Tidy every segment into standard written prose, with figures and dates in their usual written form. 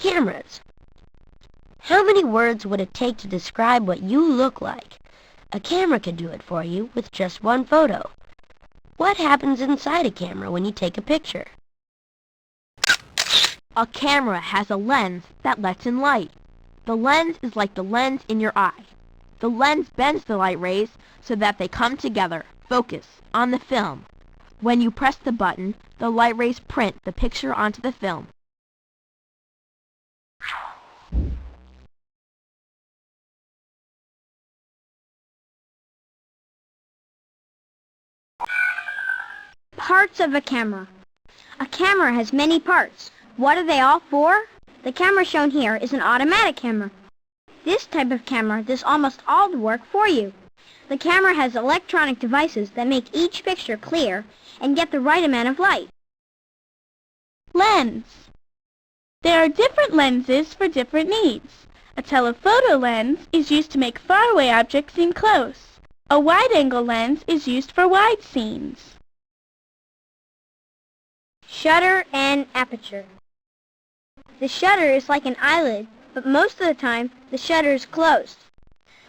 Cameras. How many words would it take to describe what you look like? A camera can do it for you with just one photo. What happens inside a camera when you take a picture? A camera has a lens that lets in light. The lens is like the lens in your eye. The lens bends the light rays so that they come together, focus, on the film. When you press the button, the light rays print the picture onto the film. Parts of a camera. A camera has many parts. What are they all for? The camera shown here is an automatic camera. This type of camera does almost all the work for you. The camera has electronic devices that make each picture clear and get the right amount of light. Lens. There are different lenses for different needs. A telephoto lens is used to make faraway objects seem close. A wide-angle lens is used for wide scenes. Shutter and aperture. The shutter is like an eyelid, but most of the time the shutter is closed.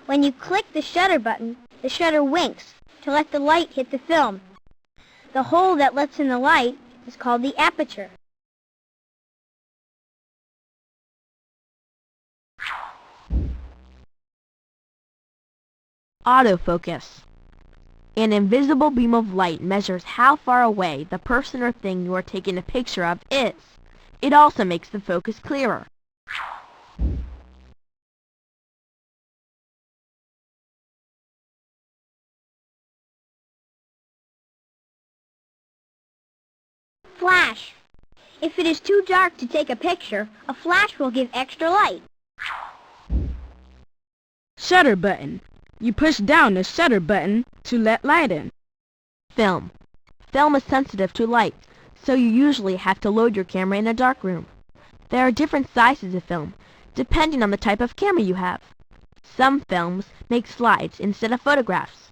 When you click the shutter button, the shutter winks to let the light hit the film. The hole that lets in the light is called the aperture. Autofocus. An invisible beam of light measures how far away the person or thing you are taking a picture of is. It also makes the focus clearer. Flash. If it is too dark to take a picture, a flash will give extra light. Shutter button. You push down the shutter button to let light in. Film. Film is sensitive to light, so you usually have to load your camera in a dark room. There are different sizes of film, depending on the type of camera you have. Some films make slides instead of photographs.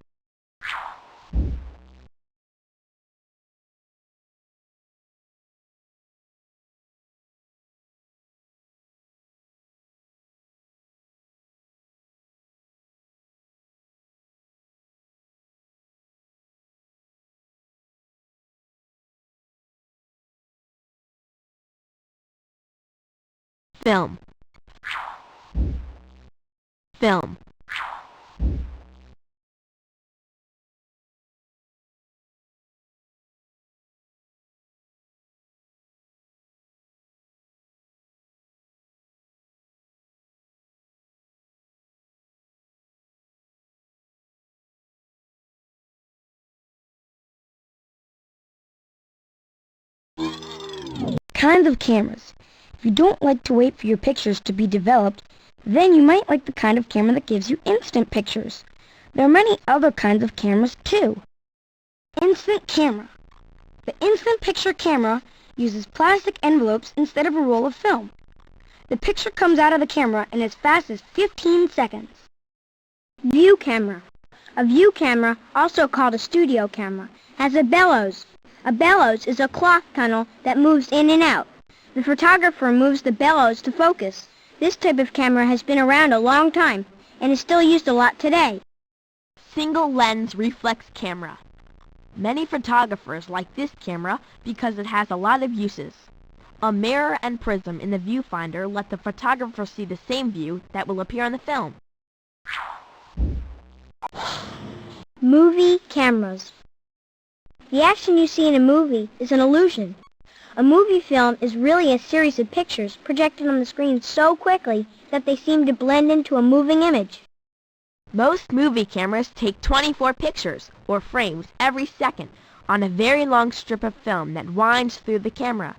Film. Film. Kinds of cameras. If you don't like to wait for your pictures to be developed, then you might like the kind of camera that gives you instant pictures. There are many other kinds of cameras too. Instant camera. The instant picture camera uses plastic envelopes instead of a roll of film. The picture comes out of the camera in as fast as 15 seconds. View camera. A view camera, also called a studio camera, has a bellows. A bellows is a cloth tunnel that moves in and out. The photographer moves the bellows to focus. This type of camera has been around a long time and is still used a lot today. Single lens reflex camera. Many photographers like this camera because it has a lot of uses. A mirror and prism in the viewfinder let the photographer see the same view that will appear on the film. Movie cameras. The action you see in a movie is an illusion. A movie film is really a series of pictures projected on the screen so quickly that they seem to blend into a moving image. Most movie cameras take 24 pictures, or frames, every second on a very long strip of film that winds through the camera.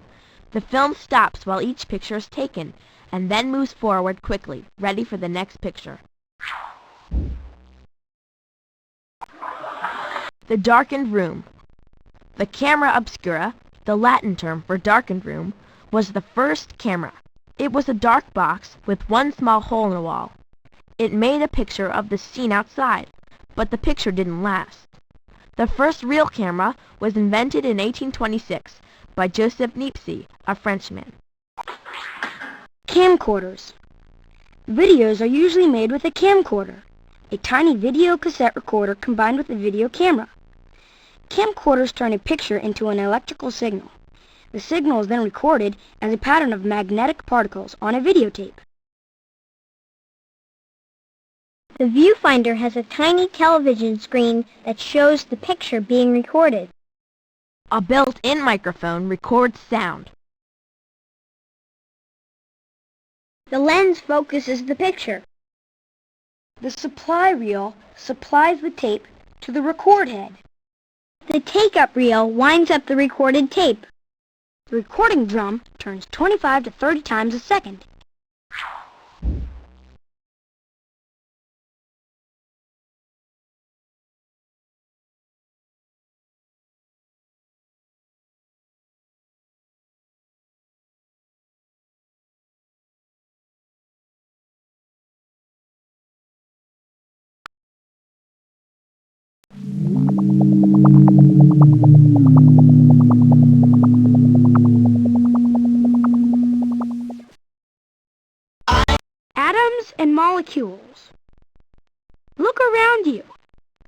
The film stops while each picture is taken, and then moves forward quickly, ready for the next picture. The darkened room. The camera obscura, the Latin term for darkened room, was the first camera. It was a dark box with one small hole in the wall. It made a picture of the scene outside, but the picture didn't last. The first real camera was invented in 1826 by Joseph Niepce, a Frenchman. Camcorders. Videos are usually made with a camcorder, a tiny video cassette recorder combined with a video camera. Camcorders turn a picture into an electrical signal. The signal is then recorded as a pattern of magnetic particles on a videotape. The viewfinder has a tiny television screen that shows the picture being recorded. A built-in microphone records sound. The lens focuses the picture. The supply reel supplies the tape to the record head. The take-up reel winds up the recorded tape. The recording drum turns 25 to 30 times a second. Atoms and molecules. Look around you.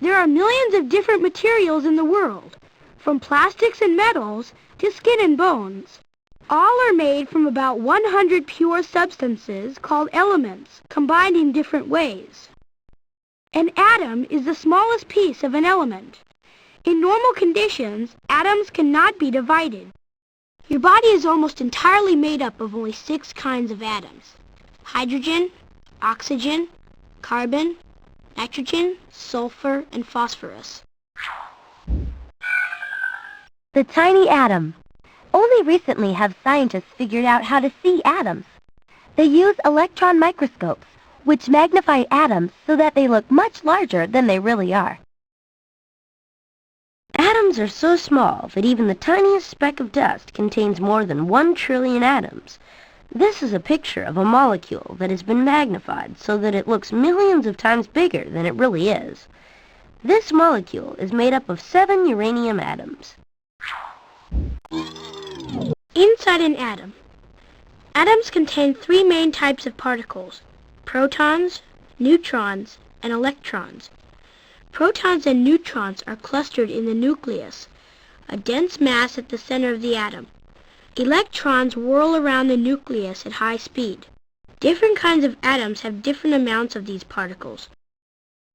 There are millions of different materials in the world, from plastics and metals to skin and bones. All are made from about 100 pure substances called elements, combined in different ways. An atom is the smallest piece of an element. In normal conditions, atoms cannot be divided. Your body is almost entirely made up of only 6 kinds of atoms: hydrogen, oxygen, carbon, nitrogen, sulfur, and phosphorus. The tiny atom. Only recently have scientists figured out how to see atoms. They use electron microscopes, which magnify atoms so that they look much larger than they really are. Atoms are so small that even the tiniest speck of dust contains more than 1 trillion atoms. This is a picture of a molecule that has been magnified so that it looks millions of times bigger than it really is. This molecule is made up of 7 uranium atoms. Inside an atom. Atoms contain 3 main types of particles: protons, neutrons, and electrons. Protons and neutrons are clustered in the nucleus, a dense mass at the center of the atom. Electrons whirl around the nucleus at high speed. Different kinds of atoms have different amounts of these particles.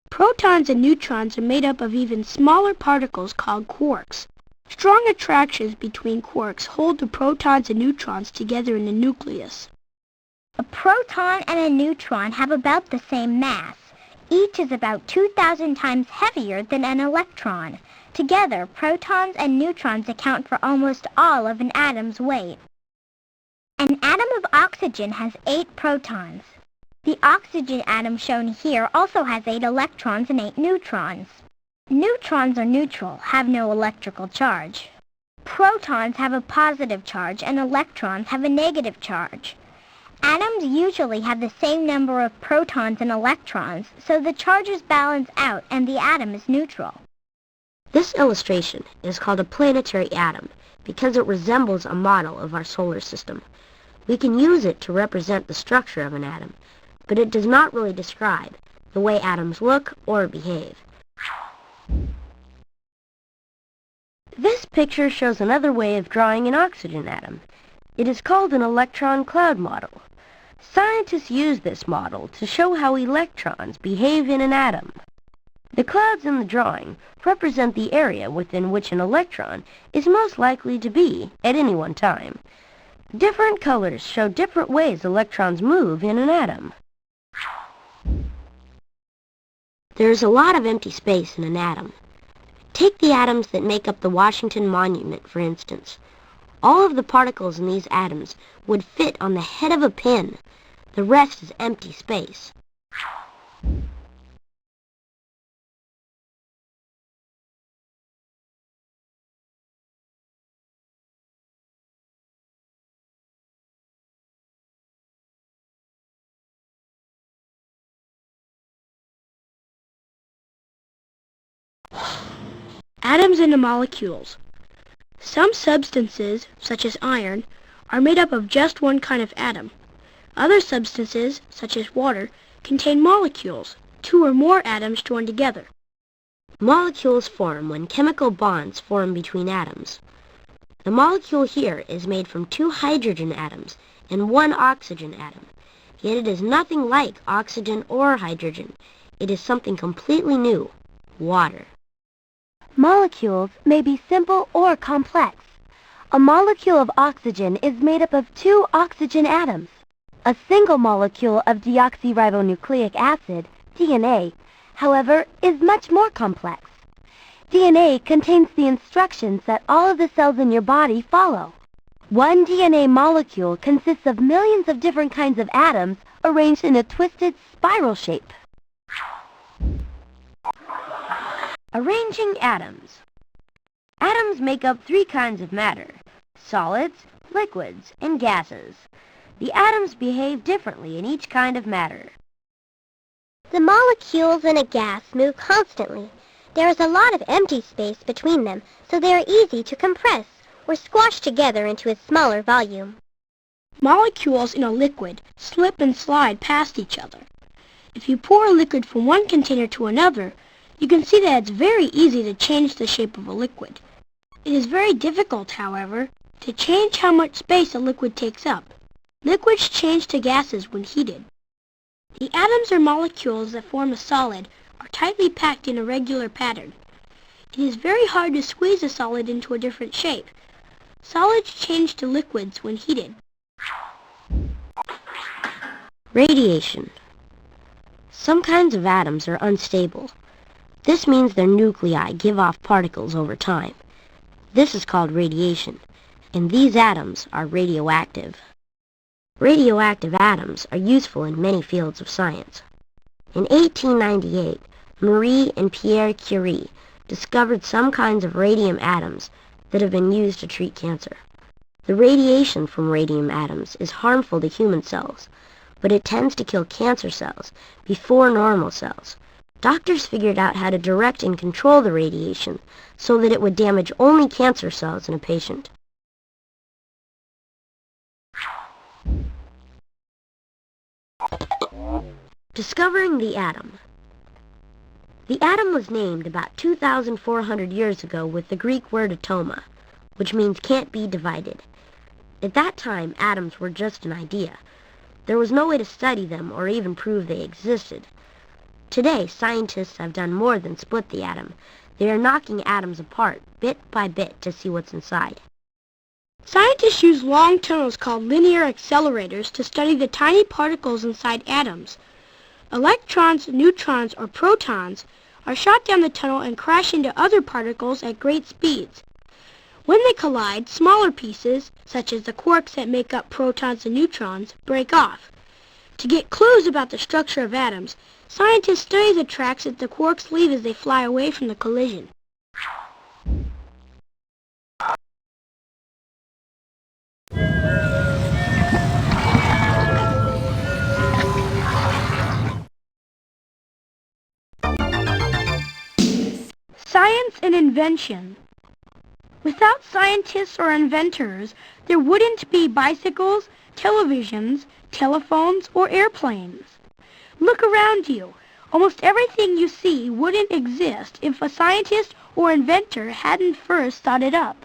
Protons and neutrons are made up of even smaller particles called quarks. Strong attractions between quarks hold the protons and neutrons together in the nucleus. A proton and a neutron have about the same mass. Each is about 2,000 times heavier than an electron. Together, protons and neutrons account for almost all of an atom's weight. An atom of oxygen has 8 protons. The oxygen atom shown here also has 8 electrons and 8 neutrons. Neutrons are neutral, have no electrical charge. Protons have a positive charge and electrons have a negative charge. Atoms usually have the same number of protons and electrons, so the charges balance out and the atom is neutral. This illustration is called a planetary atom because it resembles a model of our solar system. We can use it to represent the structure of an atom, but it does not really describe the way atoms look or behave. This picture shows another way of drawing an oxygen atom. It is called an electron cloud model. Scientists use this model to show how electrons behave in an atom. The clouds in the drawing represent the area within which an electron is most likely to be at any one time. Different colors show different ways electrons move in an atom. There is a lot of empty space in an atom. Take the atoms that make up the Washington Monument, for instance. All of the particles in these atoms would fit on the head of a pin. The rest is empty space. Atoms and molecules. Some substances, such as iron, are made up of just one kind of atom. Other substances, such as water, contain molecules, 2 or more atoms joined together. Molecules form when chemical bonds form between atoms. The molecule here is made from 2 hydrogen atoms and 1 oxygen atom. Yet it is nothing like oxygen or hydrogen. It is something completely new, water. Molecules may be simple or complex. A molecule of oxygen is made up of 2 oxygen atoms. A single molecule of deoxyribonucleic acid, DNA, however, is much more complex. DNA contains the instructions that all of the cells in your body follow. One DNA molecule consists of millions of different kinds of atoms arranged in a twisted spiral shape. Arranging atoms. Atoms make up 3 kinds of matter: solids, liquids, and gases. The atoms behave differently in each kind of matter. The molecules in a gas move constantly. There is a lot of empty space between them, so they are easy to compress or squash together into a smaller volume. Molecules in a liquid slip and slide past each other. If you pour a liquid from one container to another, you can see that it's very easy to change the shape of a liquid. It is very difficult, however, to change how much space a liquid takes up. Liquids change to gases when heated. The atoms or molecules that form a solid are tightly packed in a regular pattern. It is very hard to squeeze a solid into a different shape. Solids change to liquids when heated. Radiation. Some kinds of atoms are unstable. This means their nuclei give off particles over time. This is called radiation, and these atoms are radioactive. Radioactive atoms are useful in many fields of science. In 1898, Marie and Pierre Curie discovered some kinds of radium atoms that have been used to treat cancer. The radiation from radium atoms is harmful to human cells, but it tends to kill cancer cells before normal cells. Doctors figured out how to direct and control the radiation so that it would damage only cancer cells in a patient. Discovering the atom. The atom was named about 2,400 years ago with the Greek word atoma, which means can't be divided. At that time, atoms were just an idea. There was no way to study them or even prove they existed. Today, scientists have done more than split the atom. They are knocking atoms apart, bit by bit, to see what's inside. Scientists use long tunnels called linear accelerators to study the tiny particles inside atoms. Electrons, neutrons, or protons are shot down the tunnel and crash into other particles at great speeds. When they collide, smaller pieces, such as the quarks that make up protons and neutrons, break off. To get clues about the structure of atoms, scientists study the tracks that the quarks leave as they fly away from the collision. Science and invention. Without scientists or inventors, there wouldn't be bicycles, televisions, telephones, or airplanes. Look around you. Almost everything you see wouldn't exist if a scientist or inventor hadn't first thought it up.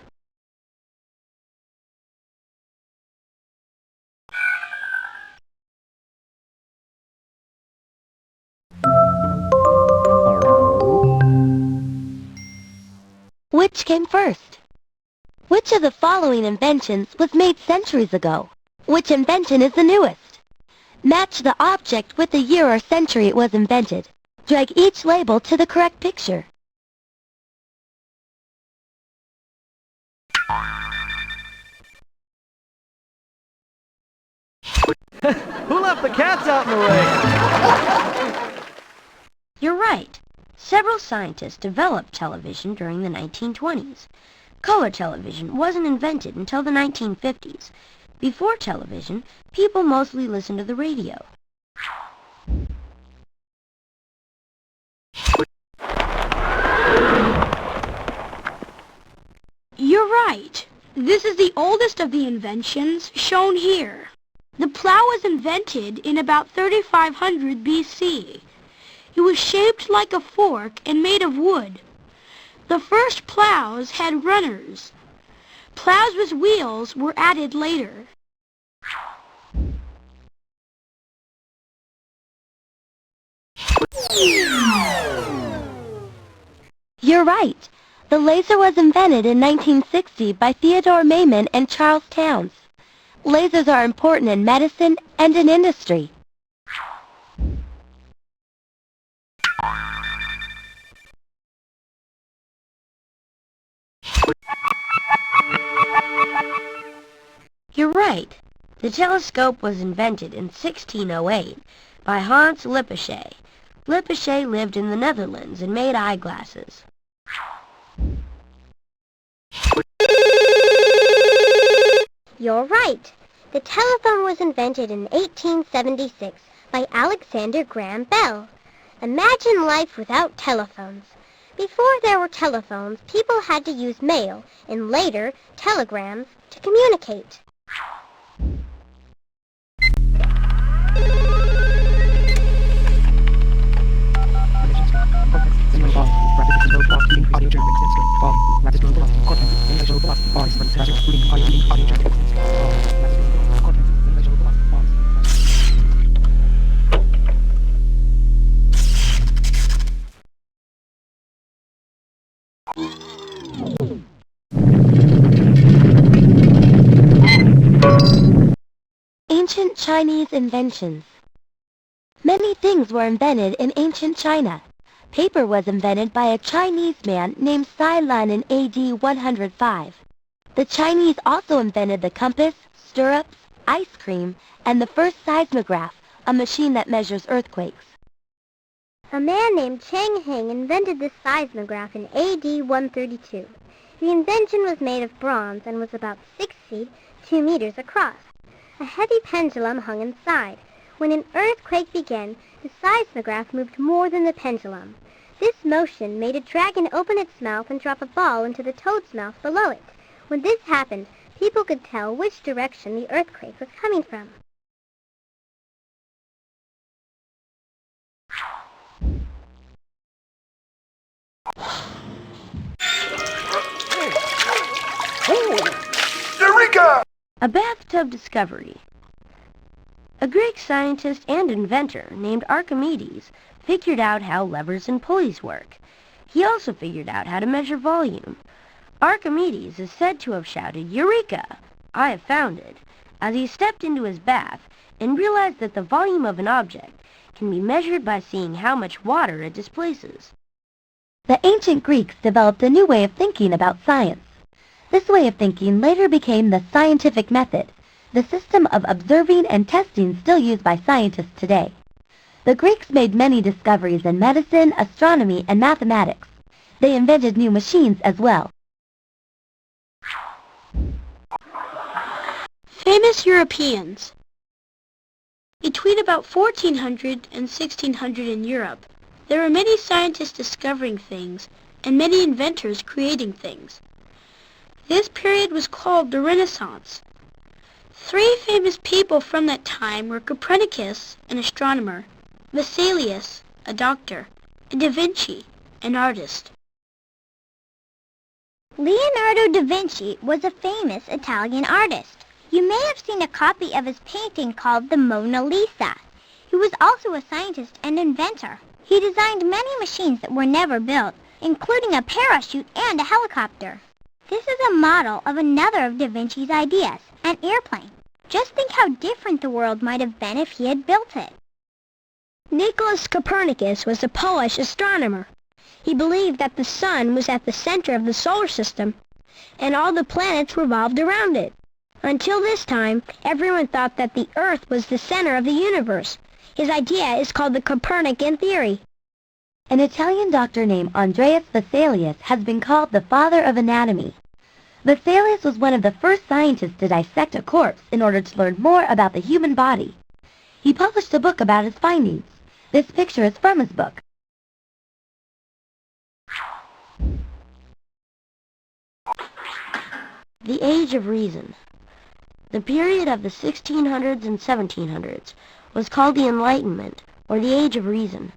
Which came first? Which of the following inventions was made centuries ago? Which invention is the newest? Match the object with the year or century it was invented. Drag each label to the correct picture. Who left the cats out in the rain? You're right. Several scientists developed television during the 1920s. Color television wasn't invented until the 1950s. Before television, people mostly listened to the radio. You're right. This is the oldest of the inventions shown here. The plow was invented in about 3500 BC. It was shaped like a fork and made of wood. The first plows had runners. Plows with wheels were added later. You're right. The laser was invented in 1960 by Theodore Maiman and Charles Towns. Lasers are important in medicine and in industry. You're right. The telescope was invented in 1608 by Hans Lippershey. Lippershey lived in the Netherlands and made eyeglasses. You're right. The telephone was invented in 1876 by Alexander Graham Bell. Imagine life without telephones. Before there were telephones, people had to use mail and later telegrams to communicate. Ancient Chinese inventions. Many things were invented in ancient China. Paper was invented by a Chinese man named Cai Lun in AD 105. The Chinese also invented the compass, stirrups, ice cream, and the first seismograph, a machine that measures earthquakes. A man named Chang Heng invented the seismograph in AD 132. The invention was made of bronze and was about 6 feet, 2 meters across. A heavy pendulum hung inside. When an earthquake began, the seismograph moved more than the pendulum. This motion made a dragon open its mouth and drop a ball into the toad's mouth below it. When this happened, people could tell which direction the earthquake was coming from. Eureka! A bathtub discovery. A Greek scientist and inventor named Archimedes figured out how levers and pulleys work. He also figured out how to measure volume. Archimedes is said to have shouted, "Eureka! I have found it," as he stepped into his bath and realized that the volume of an object can be measured by seeing how much water it displaces. The ancient Greeks developed a new way of thinking about science. This way of thinking later became the scientific method, the system of observing and testing still used by scientists today. The Greeks made many discoveries in medicine, astronomy, and mathematics. They invented new machines as well. Famous Europeans. Between about 1400 and 1600 in Europe, there were many scientists discovering things and many inventors creating things. This period was called the Renaissance. 3 famous people from that time were Copernicus, an astronomer, Vesalius, a doctor, and Da Vinci, an artist. Leonardo da Vinci was a famous Italian artist. You may have seen a copy of his painting called the Mona Lisa. He was also a scientist and inventor. He designed many machines that were never built, including a parachute and a helicopter. This is a model of another of Da Vinci's ideas, an airplane. Just think how different the world might have been if he had built it. Nicholas Copernicus was a Polish astronomer. He believed that the sun was at the center of the solar system, and all the planets revolved around it. Until this time, everyone thought that the Earth was the center of the universe. His idea is called the Copernican theory. An Italian doctor named Andreas Vesalius has been called the father of anatomy. Vesalius was one of the first scientists to dissect a corpse in order to learn more about the human body. He published a book about his findings. This picture is from his book. The Age of Reason. The period of the 1600s and 1700s was called the Enlightenment, or the Age of Reason.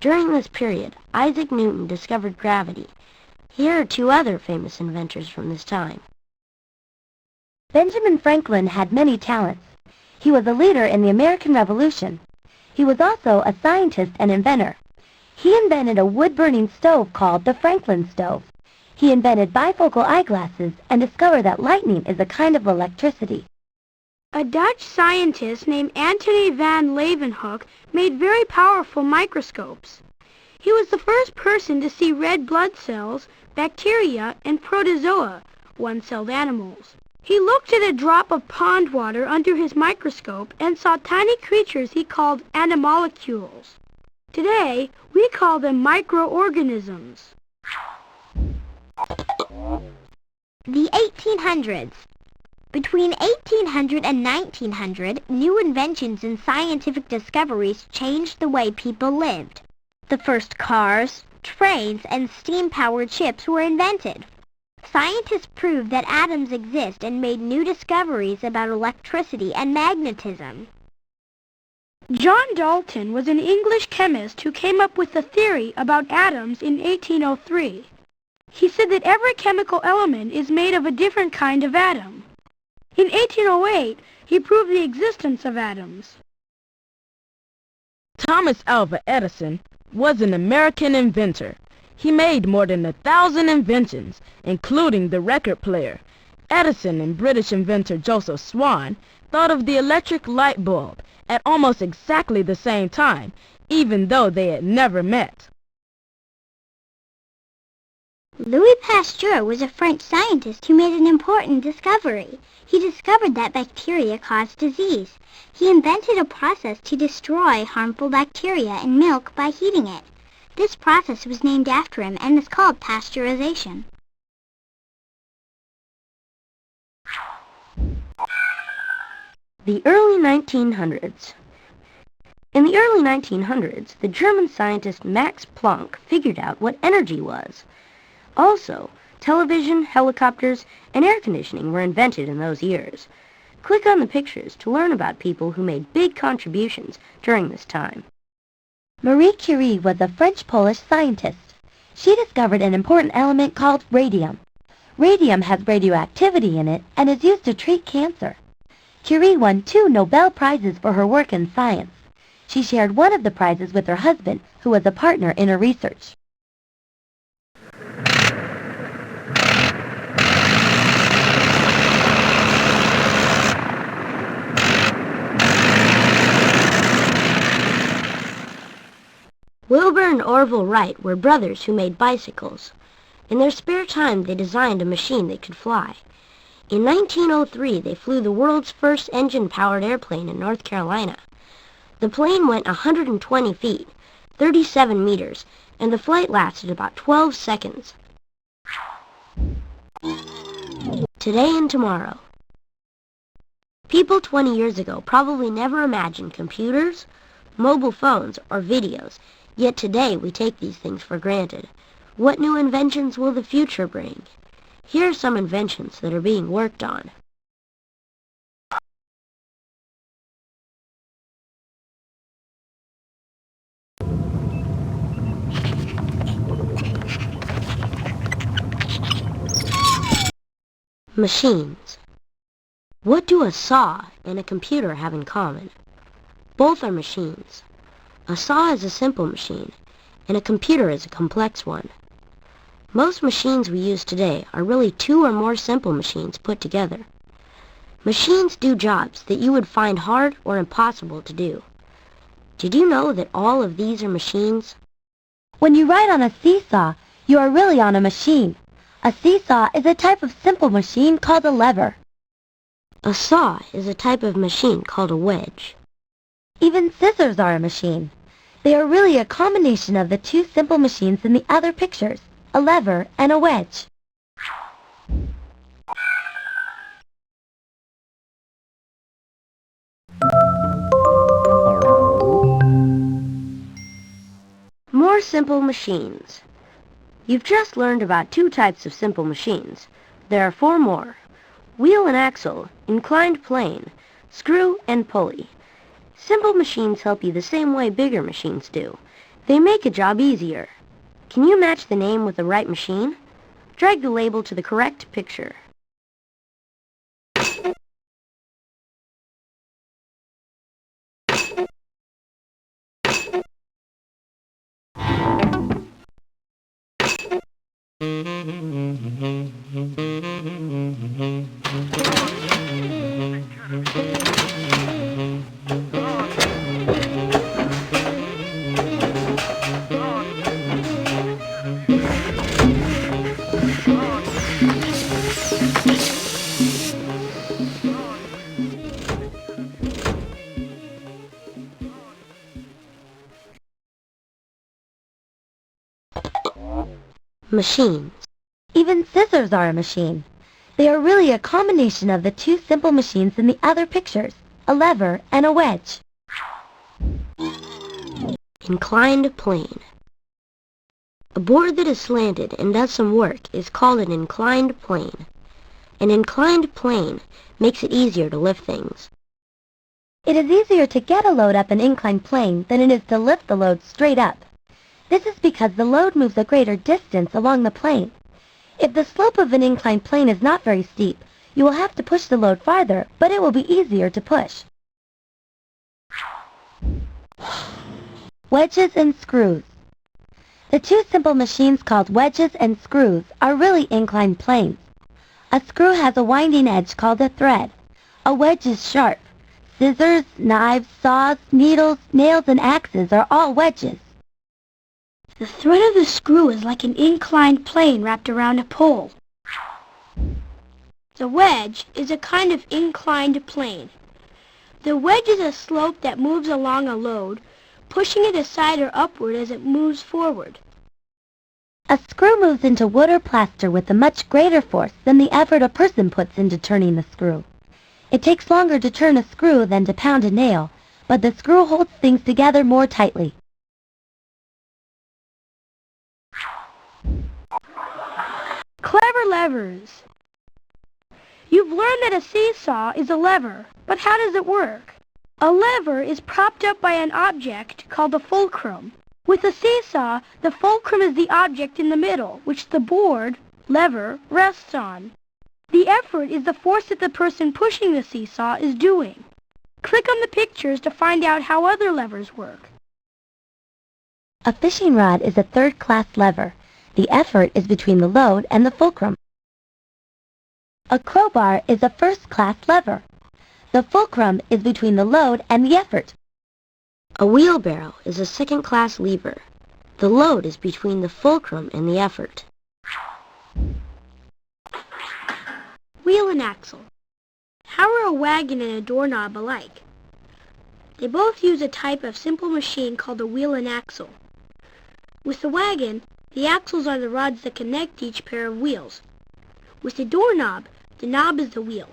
During this period, Isaac Newton discovered gravity. Here are two other famous inventors from this time. Benjamin Franklin had many talents. He was a leader in the American Revolution. He was also a scientist and inventor. He invented a wood-burning stove called the Franklin stove. He invented bifocal eyeglasses and discovered that lightning is a kind of electricity. A Dutch scientist named Antony van Leeuwenhoek made very powerful microscopes. He was the first person to see red blood cells, bacteria, and protozoa, one-celled animals. He looked at a drop of pond water under his microscope and saw tiny creatures he called animalcules. Today, we call them microorganisms. The 1800s. Between 1800 and 1900, new inventions and scientific discoveries changed the way people lived. The first cars, trains, and steam-powered ships were invented. Scientists proved that atoms exist and made new discoveries about electricity and magnetism. John Dalton was an English chemist who came up with the theory about atoms in 1803. He said that every chemical element is made of a different kind of atom. In 1808, he proved the existence of atoms. Thomas Alva Edison was an American inventor. He made more than 1,000 inventions, including the record player. Edison and British inventor Joseph Swan thought of the electric light bulb at almost exactly the same time, even though they had never met. Louis Pasteur was a French scientist who made an important discovery. He discovered that bacteria cause disease. He invented a process to destroy harmful bacteria in milk by heating it. This process was named after him and is called pasteurization. The early 1900s. In the early 1900s, the German scientist Max Planck figured out what energy was. Also, television, helicopters, and air conditioning were invented in those years. Click on the pictures to learn about people who made big contributions during this time. Marie Curie was a French-Polish scientist. She discovered an important element called radium. Radium has radioactivity in it and is used to treat cancer. Curie won 2 Nobel Prizes for her work in science. She shared one of the prizes with her husband, who was a partner in her research. Wilbur and Orville Wright were brothers who made bicycles. In their spare time, they designed a machine that could fly. In 1903, they flew the world's first engine-powered airplane in North Carolina. The plane went 120 feet, 37 meters, and the flight lasted about 12 seconds. Today and tomorrow. People 20 years ago probably never imagined computers, mobile phones, or videos. Yet today we take these things for granted. What new inventions will the future bring? Here are some inventions that are being worked on. Machines. What do a saw and a computer have in common? Both are machines. A saw is a simple machine, and a computer is a complex one. Most machines we use today are really 2 or more simple machines put together. Machines do jobs that you would find hard or impossible to do. Did you know that all of these are machines? When you ride on a seesaw, you are really on a machine. A seesaw is a type of simple machine called a lever. A saw is a type of machine called a wedge. Even scissors are a machine. They are really a combination of the 2 simple machines in the other pictures, a lever and a wedge. More simple machines. You've just learned about 2 types of simple machines. There are 4 more. Wheel and axle, inclined plane, screw and pulley. Simple machines help you the same way bigger machines do. They make a job easier. Can you match the name with the right machine? Drag the label to the correct picture. Machines. Even scissors are a machine. They are really a combination of the two simple machines in the other pictures, a lever and a wedge. Inclined plane. A board that is slanted and does some work is called an inclined plane. An inclined plane makes it easier to lift things. It is easier to get a load up an inclined plane than it is to lift the load straight up. This is because the load moves a greater distance along the plane. If the slope of an inclined plane is not very steep, you will have to push the load farther, but it will be easier to push. Wedges and screws. The two simple machines called wedges and screws are really inclined planes. A screw has a winding edge called a thread. A wedge is sharp. Scissors, knives, saws, needles, nails, and axes are all wedges. The thread of the screw is like an inclined plane wrapped around a pole. The wedge is a kind of inclined plane. The wedge is a slope that moves along a load, pushing it aside or upward as it moves forward. A screw moves into wood or plaster with a much greater force than the effort a person puts into turning the screw. It takes longer to turn a screw than to pound a nail, but the screw holds things together more tightly. Clever levers. You've learned that a seesaw is a lever, but how does it work? A lever is propped up by an object called a fulcrum. With a seesaw, the fulcrum is the object in the middle, which the board, lever, rests on. The effort is the force that the person pushing the seesaw is doing. Click on the pictures to find out how other levers work. A fishing rod is a third-class lever. The effort is between the load and the fulcrum. A crowbar is a first-class lever. The fulcrum is between the load and the effort. A wheelbarrow is a second-class lever. The load is between the fulcrum and the effort. Wheel and axle. How are a wagon and a doorknob alike? They both use a type of simple machine called a wheel and axle. With the wagon, the axles are the rods that connect each pair of wheels. With the doorknob, the knob is the wheel.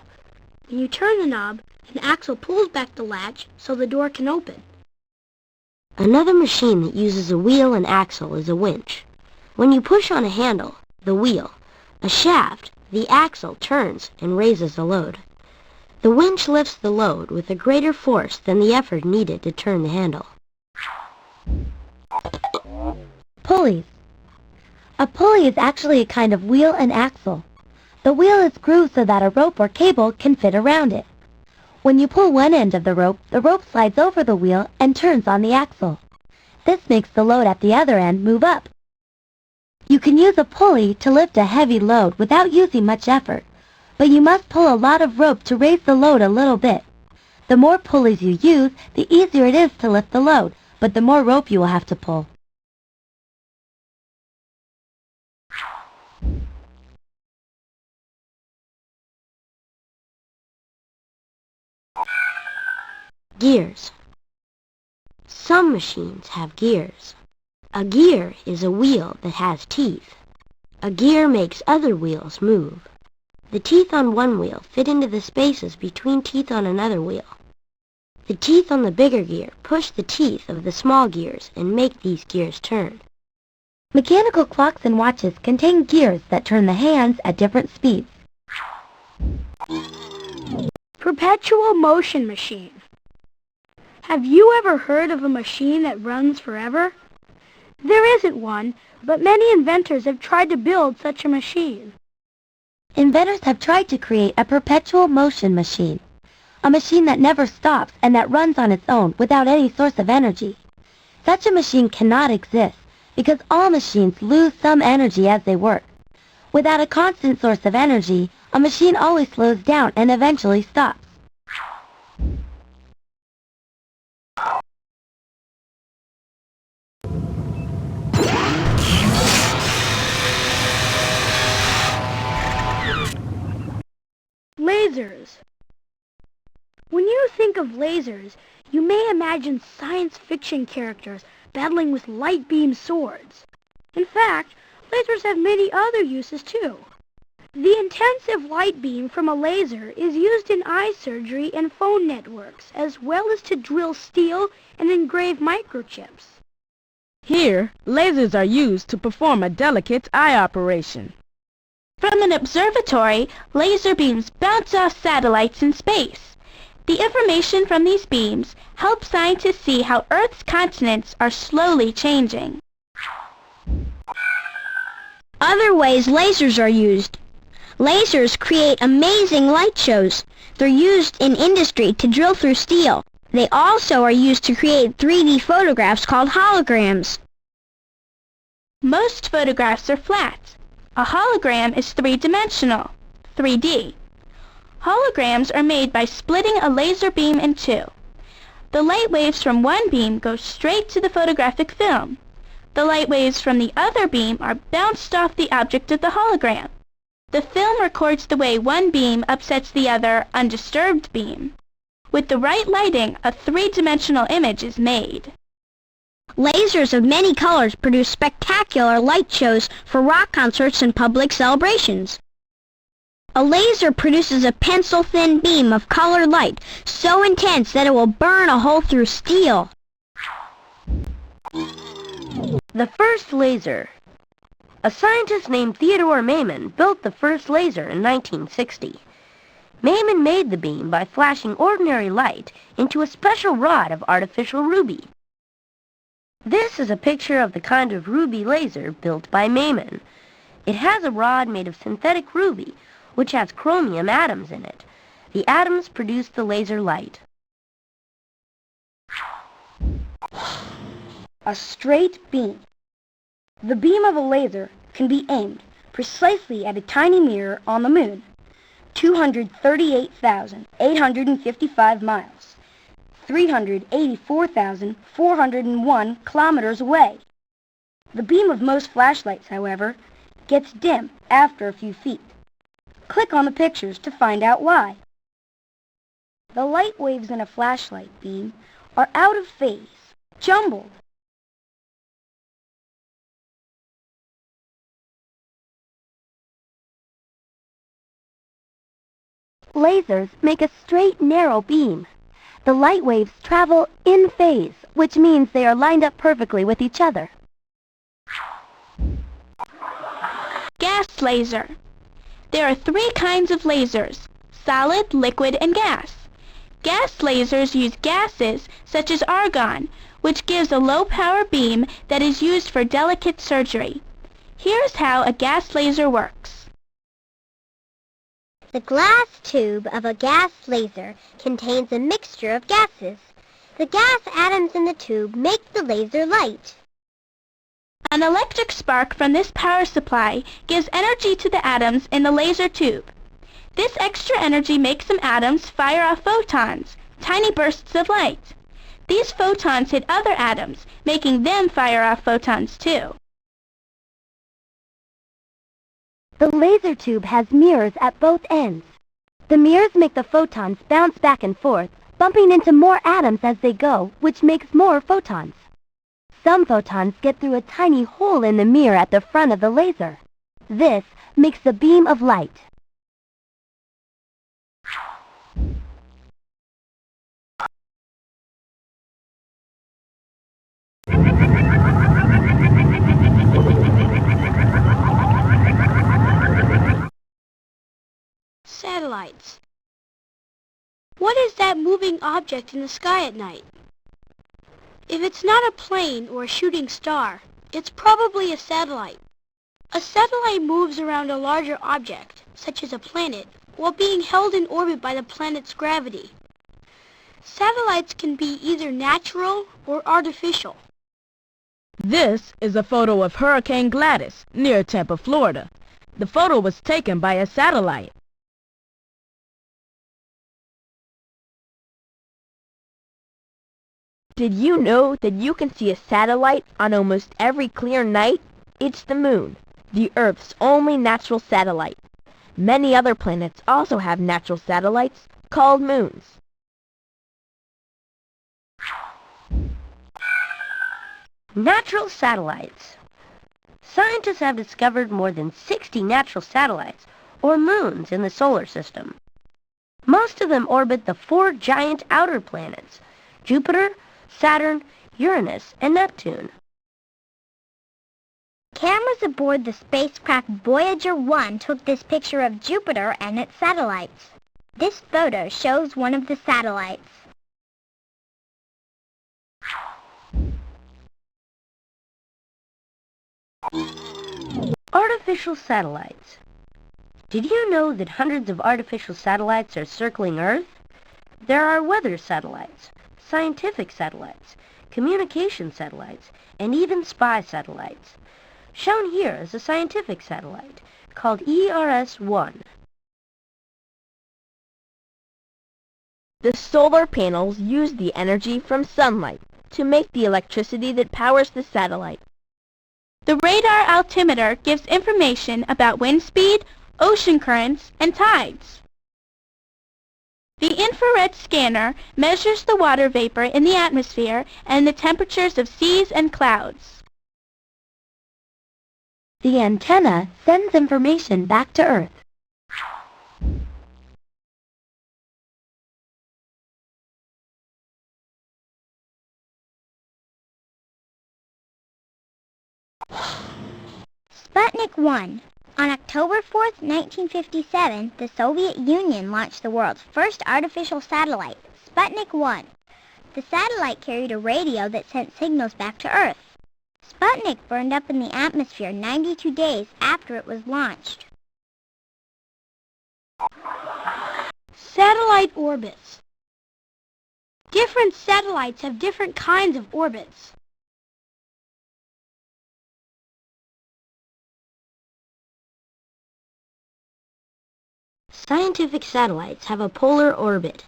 When you turn the knob, an axle pulls back the latch so the door can open. Another machine that uses a wheel and axle is a winch. When you push on a handle, the wheel, a shaft, the axle turns and raises the load. The winch lifts the load with a greater force than the effort needed to turn the handle. Pulleys. A pulley is actually a kind of wheel and axle. The wheel is grooved so that a rope or cable can fit around it. When you pull one end of the rope slides over the wheel and turns on the axle. This makes the load at the other end move up. You can use a pulley to lift a heavy load without using much effort, but you must pull a lot of rope to raise the load a little bit. The more pulleys you use, the easier it is to lift the load, but the more rope you will have to pull. Gears. Some machines have gears. A gear is a wheel that has teeth. A gear makes other wheels move. The teeth on one wheel fit into the spaces between teeth on another wheel. The teeth on the bigger gear push the teeth of the small gears and make these gears turn. Mechanical clocks and watches contain gears that turn the hands at different speeds. Perpetual motion machine. Have you ever heard of a machine that runs forever? There isn't one, but many inventors have tried to build such a machine. Inventors have tried to create a perpetual motion machine, a machine that never stops and that runs on its own without any source of energy. Such a machine cannot exist because all machines lose some energy as they work. Without a constant source of energy, a machine always slows down and eventually stops. Lasers. When you think of lasers, you may imagine science fiction characters battling with light beam swords. In fact, lasers have many other uses too. The intensive light beam from a laser is used in eye surgery and phone networks, as well as to drill steel and engrave microchips. Here, lasers are used to perform a delicate eye operation. From an observatory, laser beams bounce off satellites in space. The information from these beams helps scientists see how Earth's continents are slowly changing. Other ways lasers are used. Lasers create amazing light shows. They're used in industry to drill through steel. They also are used to create 3D photographs called holograms. Most photographs are flat. A hologram is three-dimensional, 3D. Holograms are made by splitting a laser beam in two. The light waves from one beam go straight to the photographic film. The light waves from the other beam are bounced off the object of the hologram. The film records the way one beam upsets the other undisturbed beam. With the right lighting, a three-dimensional image is made. Lasers of many colors produce spectacular light shows for rock concerts and public celebrations. A laser produces a pencil-thin beam of colored light so intense that it will burn a hole through steel. The first laser. A scientist named Theodore Maiman built the first laser in 1960. Maiman made the beam by flashing ordinary light into a special rod of artificial ruby. This is a picture of the kind of ruby laser built by Maiman. It has a rod made of synthetic ruby, which has chromium atoms in it. The atoms produce the laser light. A straight beam. The beam of a laser can be aimed precisely at a tiny mirror on the moon, 238,855 miles, 384,401 kilometers away. The beam of most flashlights, however, gets dim after a few feet. Click on the pictures to find out why. The light waves in a flashlight beam are out of phase, jumbled. Lasers make a straight, narrow beam. The light waves travel in phase, which means they are lined up perfectly with each other. Gas laser. There are three kinds of lasers: solid, liquid, and gas. Gas lasers use gases such as argon, which gives a low-power beam that is used for delicate surgery. Here's how a gas laser works. The glass tube of a gas laser contains a mixture of gases. The gas atoms in the tube make the laser light. An electric spark from this power supply gives energy to the atoms in the laser tube. This extra energy makes some atoms fire off photons, tiny bursts of light. These photons hit other atoms, making them fire off photons too. The laser tube has mirrors at both ends. The mirrors make the photons bounce back and forth, bumping into more atoms as they go, which makes more photons. Some photons get through a tiny hole in the mirror at the front of the laser. This makes a beam of light. Satellites. What is that moving object in the sky at night? If it's not a plane or a shooting star, it's probably a satellite. A satellite moves around a larger object, such as a planet, while being held in orbit by the planet's gravity. Satellites can be either natural or artificial. This is a photo of Hurricane Gladys near Tampa, Florida. The photo was taken by a satellite. Did you know that you can see a satellite on almost every clear night? It's the moon, the Earth's only natural satellite. Many other planets also have natural satellites called moons. Natural satellites. Scientists have discovered more than 60 natural satellites, or moons, in the solar system. Most of them orbit the 4 giant outer planets, Jupiter, Saturn, Uranus, and Neptune. Cameras aboard the spacecraft Voyager 1 took this picture of Jupiter and its satellites. This photo shows one of the satellites. Artificial satellites. Did you know that hundreds of artificial satellites are circling Earth? There are weather satellites, scientific satellites, communication satellites, and even spy satellites. Shown here is a scientific satellite called ERS-1. The solar panels use the energy from sunlight to make the electricity that powers the satellite. The radar altimeter gives information about wind speed, ocean currents, and tides. The infrared scanner measures the water vapor in the atmosphere and the temperatures of seas and clouds. The antenna sends information back to Earth. Sputnik 1. On October 4, 1957, the Soviet Union launched the world's first artificial satellite, Sputnik 1. The satellite carried a radio that sent signals back to Earth. Sputnik burned up in the atmosphere 92 days after it was launched. Satellite orbits. Different satellites have different kinds of orbits. Scientific satellites have a polar orbit.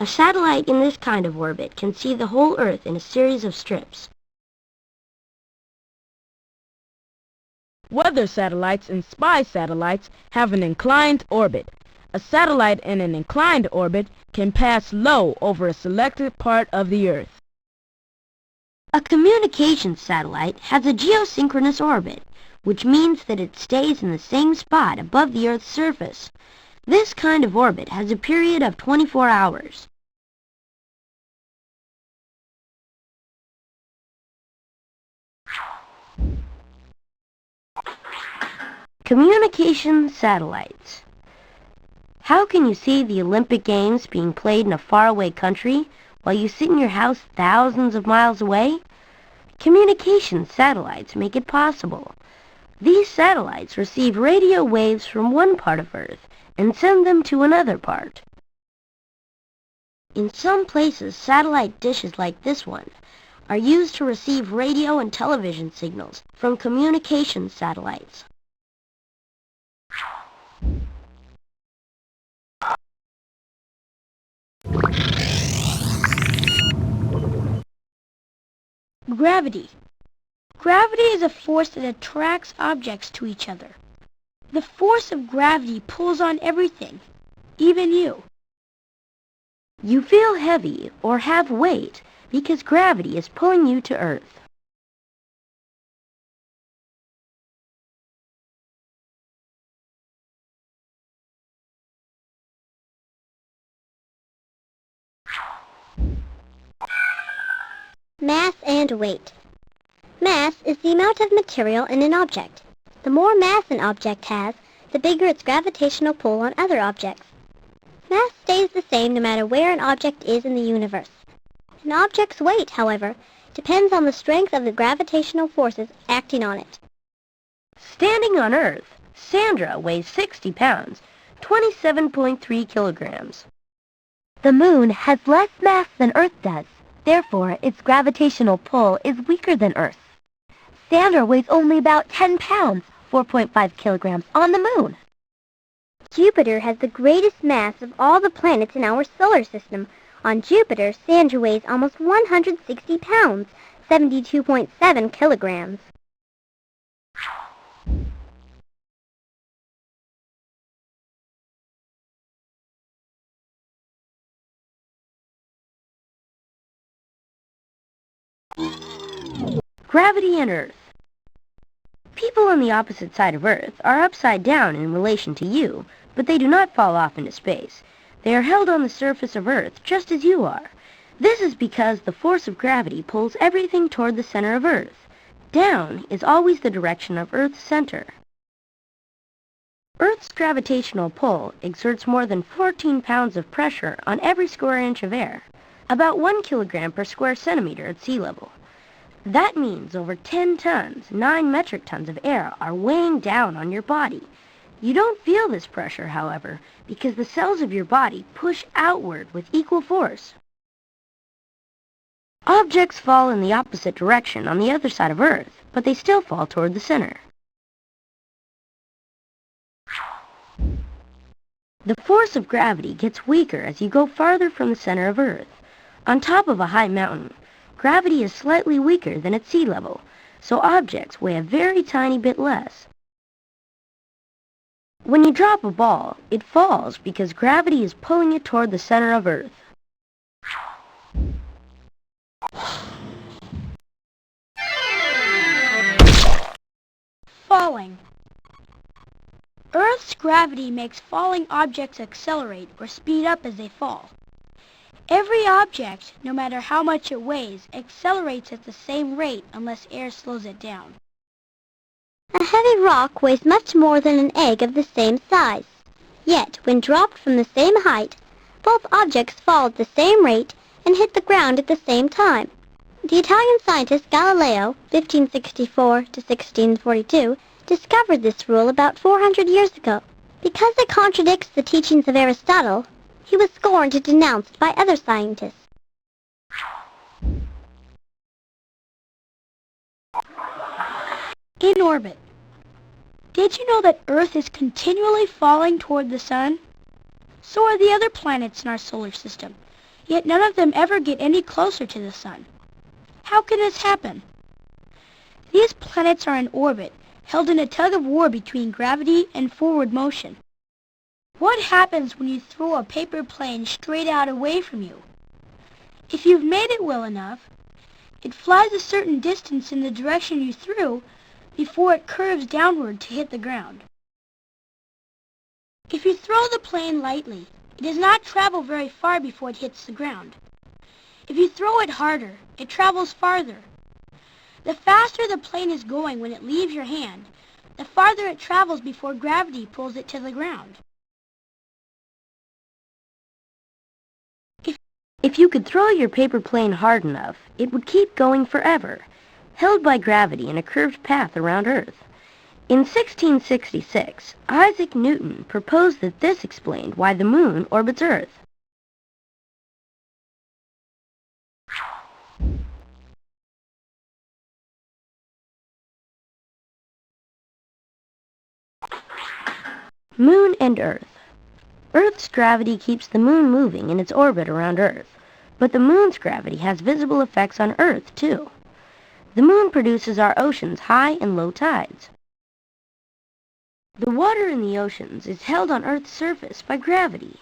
A satellite in this kind of orbit can see the whole Earth in a series of strips. Weather satellites and spy satellites have an inclined orbit. A satellite in an inclined orbit can pass low over a selected part of the Earth. A communications satellite has a geosynchronous orbit, which means that it stays in the same spot above the Earth's surface. This kind of orbit has a period of 24 hours. Communication satellites. How can you see the Olympic Games being played in a faraway country while you sit in your house thousands of miles away? Communication satellites make it possible. These satellites receive radio waves from one part of Earth and send them to another part. In some places, satellite dishes like this one are used to receive radio and television signals from communication satellites. Gravity. Gravity is a force that attracts objects to each other. The force of gravity pulls on everything, even you. You feel heavy or have weight because gravity is pulling you to Earth. Mass and weight. Mass is the amount of material in an object. The more mass an object has, the bigger its gravitational pull on other objects. Mass stays the same no matter where an object is in the universe. An object's weight, however, depends on the strength of the gravitational forces acting on it. Standing on Earth, Sandra weighs 60 pounds, 27.3 kilograms. The moon has less mass than Earth does. Therefore, its gravitational pull is weaker than Earth's. Sandra weighs only about 10 pounds, 4.5 kilograms, on the moon. Jupiter has the greatest mass of all the planets in our solar system. On Jupiter, Sandra weighs almost 160 pounds, 72.7 kilograms. Gravity and Earth. People on the opposite side of Earth are upside down in relation to you, but they do not fall off into space. They are held on the surface of Earth just as you are. This is because the force of gravity pulls everything toward the center of Earth. Down is always the direction of Earth's center. Earth's gravitational pull exerts more than 14 pounds of pressure on every square inch of air, about 1 kilogram per square centimeter at sea level. That means over 10 tons, 9 metric tons of air are weighing down on your body. You don't feel this pressure, however, because the cells of your body push outward with equal force. Objects fall in the opposite direction on the other side of Earth, but they still fall toward the center. The force of gravity gets weaker as you go farther from the center of Earth. On top of a high mountain, gravity is slightly weaker than at sea level, so objects weigh a very tiny bit less. When you drop a ball, it falls because gravity is pulling it toward the center of Earth. Falling. Earth's gravity makes falling objects accelerate or speed up as they fall. Every object, no matter how much it weighs, accelerates at the same rate unless air slows it down. A heavy rock weighs much more than an egg of the same size. Yet, when dropped from the same height, both objects fall at the same rate and hit the ground at the same time. The Italian scientist Galileo, 1564 to 1642, discovered this rule about 400 years ago. Because it contradicts the teachings of Aristotle, he was scorned and denounced by other scientists. In orbit. Did you know that Earth is continually falling toward the sun? So are the other planets in our solar system, yet none of them ever get any closer to the sun. How can this happen? These planets are in orbit, held in a tug-of-war between gravity and forward motion. What happens when you throw a paper plane straight out away from you? If you've made it well enough, it flies a certain distance in the direction you threw before it curves downward to hit the ground. If you throw the plane lightly, it does not travel very far before it hits the ground. If you throw it harder, it travels farther. The faster the plane is going when it leaves your hand, the farther it travels before gravity pulls it to the ground. If you could throw your paper plane hard enough, it would keep going forever, held by gravity in a curved path around Earth. In 1666, Isaac Newton proposed that this explained why the moon orbits Earth. Moon and Earth. Earth's gravity keeps the moon moving in its orbit around Earth, but the moon's gravity has visible effects on Earth, too. The moon produces our ocean's high and low tides. The water in the oceans is held on Earth's surface by gravity.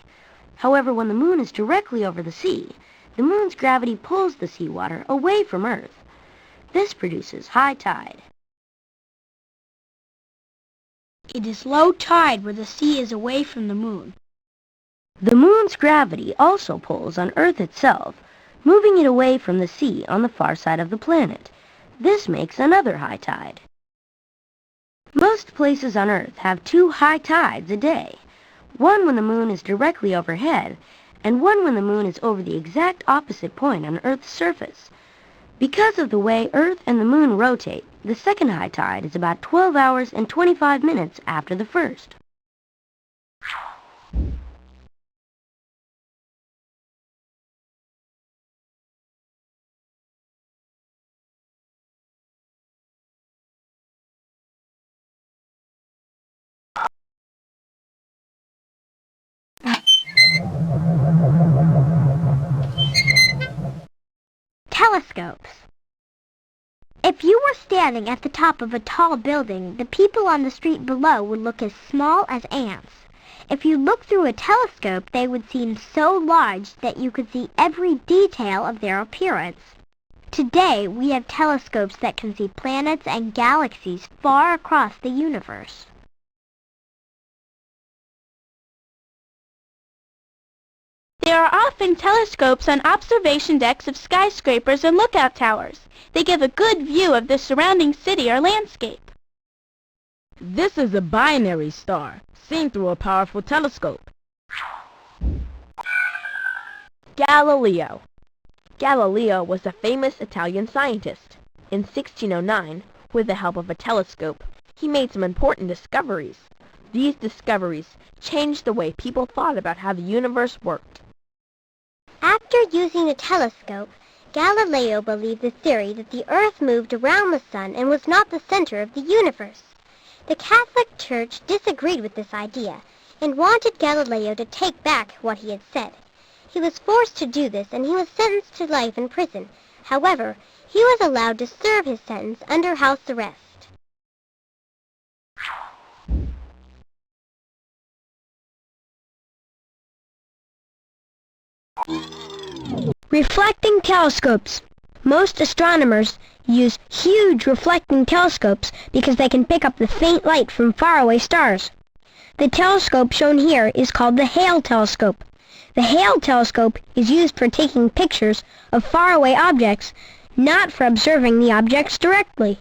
However, when the moon is directly over the sea, the moon's gravity pulls the seawater away from Earth. This produces high tide. It is low tide where the sea is away from the moon. The moon's gravity also pulls on Earth itself, moving it away from the sea on the far side of the planet. This makes another high tide. Most places on Earth have 2 high tides a day. one when the moon is directly overhead, and one when the moon is over the exact opposite point on Earth's surface. Because of the way Earth and the moon rotate, the second high tide is about 12 hours and 25 minutes after the first. Telescopes. If you were standing at the top of a tall building, the people on the street below would look as small as ants. If you looked through a telescope, they would seem so large that you could see every detail of their appearance. Today, we have telescopes that can see planets and galaxies far across the universe. There are often telescopes on observation decks of skyscrapers and lookout towers. They give a good view of the surrounding city or landscape. This is a binary star, seen through a powerful telescope. Galileo. Galileo was a famous Italian scientist. In 1609, with the help of a telescope, he made some important discoveries. These discoveries changed the way people thought about how the universe worked. After using a telescope, Galileo believed the theory that the Earth moved around the sun and was not the center of the universe. The Catholic Church disagreed with this idea and wanted Galileo to take back what he had said. He was forced to do this and he was sentenced to life in prison. However, he was allowed to serve his sentence under house arrest. Reflecting telescopes. Most astronomers use huge reflecting telescopes because they can pick up the faint light from faraway stars. The telescope shown here is called the Hale telescope. The Hale telescope is used for taking pictures of faraway objects, not for observing the objects directly.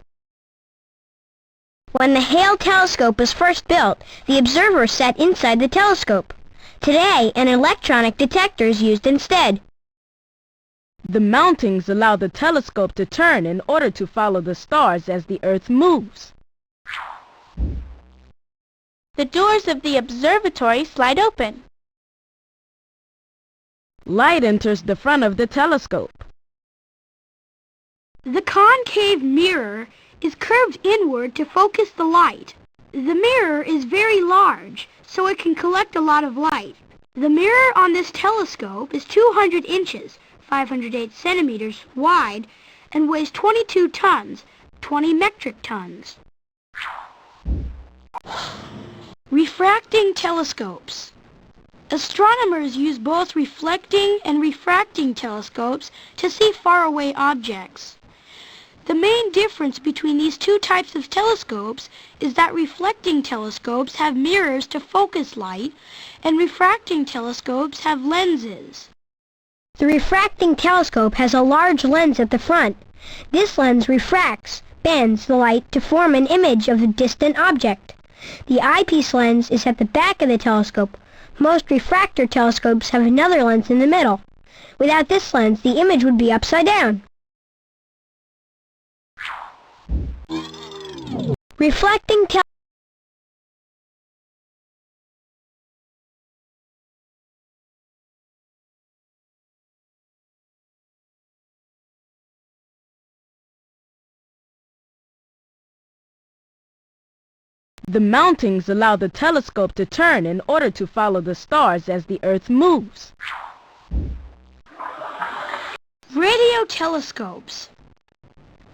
When the Hale telescope was first built, the observer sat inside the telescope. Today, an electronic detector is used instead. The mountings allow the telescope to turn in order to follow the stars as the Earth moves. The doors of the observatory slide open. Light enters the front of the telescope. The concave mirror is curved inward to focus the light. The mirror is very large, so it can collect a lot of light. The mirror on this telescope is 200 inches, 508 centimeters wide, and weighs 22 tons, 20 metric tons. Refracting telescopes. Astronomers use both reflecting and refracting telescopes to see faraway objects. The main difference between these two types of telescopes is that reflecting telescopes have mirrors to focus light, and refracting telescopes have lenses. The refracting telescope has a large lens at the front. This lens refracts, bends the light to form an image of a distant object. The eyepiece lens is at the back of the telescope. Most refractor telescopes have another lens in the middle. Without this lens, the image would be upside down. Reflecting The mountings allow the telescope to turn in order to follow the stars as the Earth moves. Radio telescopes.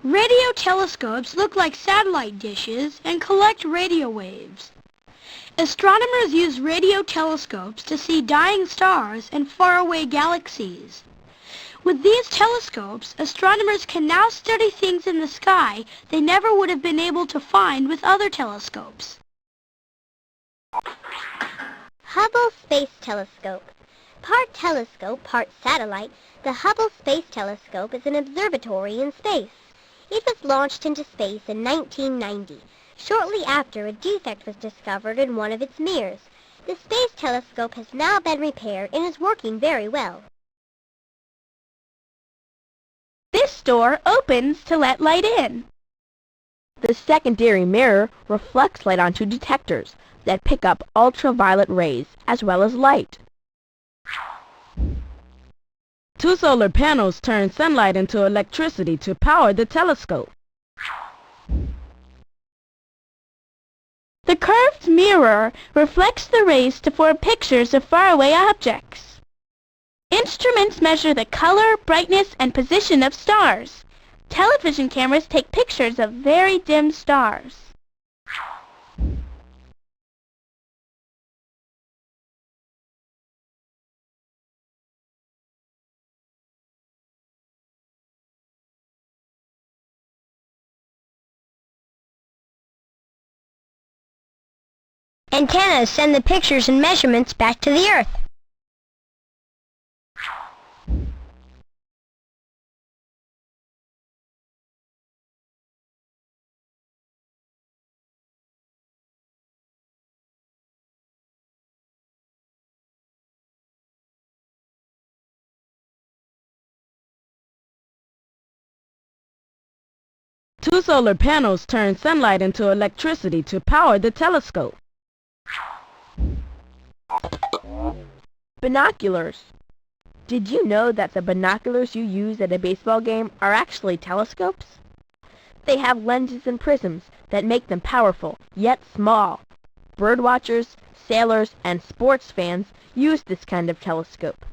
Radio telescopes look like satellite dishes and collect radio waves. Astronomers use radio telescopes to see dying stars and faraway galaxies. With these telescopes, astronomers can now study things in the sky they never would have been able to find with other telescopes. Hubble Space Telescope. Part telescope, part satellite, the Hubble Space Telescope is an observatory in space. It was launched into space in 1990. Shortly after, a defect was discovered in one of its mirrors. The space telescope has now been repaired and is working very well. This door opens to let light in. The secondary mirror reflects light onto detectors that pick up ultraviolet rays as well as light. 2 solar panels turn sunlight into electricity to power the telescope. The curved mirror reflects the rays to form pictures of faraway objects. Instruments measure the color, brightness, and position of stars. Television cameras take pictures of very dim stars. Antennas send the pictures and measurements back to the Earth. Two solar panels turn sunlight into electricity to power the telescope. Binoculars. Did you know that the binoculars you use at a baseball game are actually telescopes? They have lenses and prisms that make them powerful, yet small. Birdwatchers, sailors, and sports fans use this kind of telescope.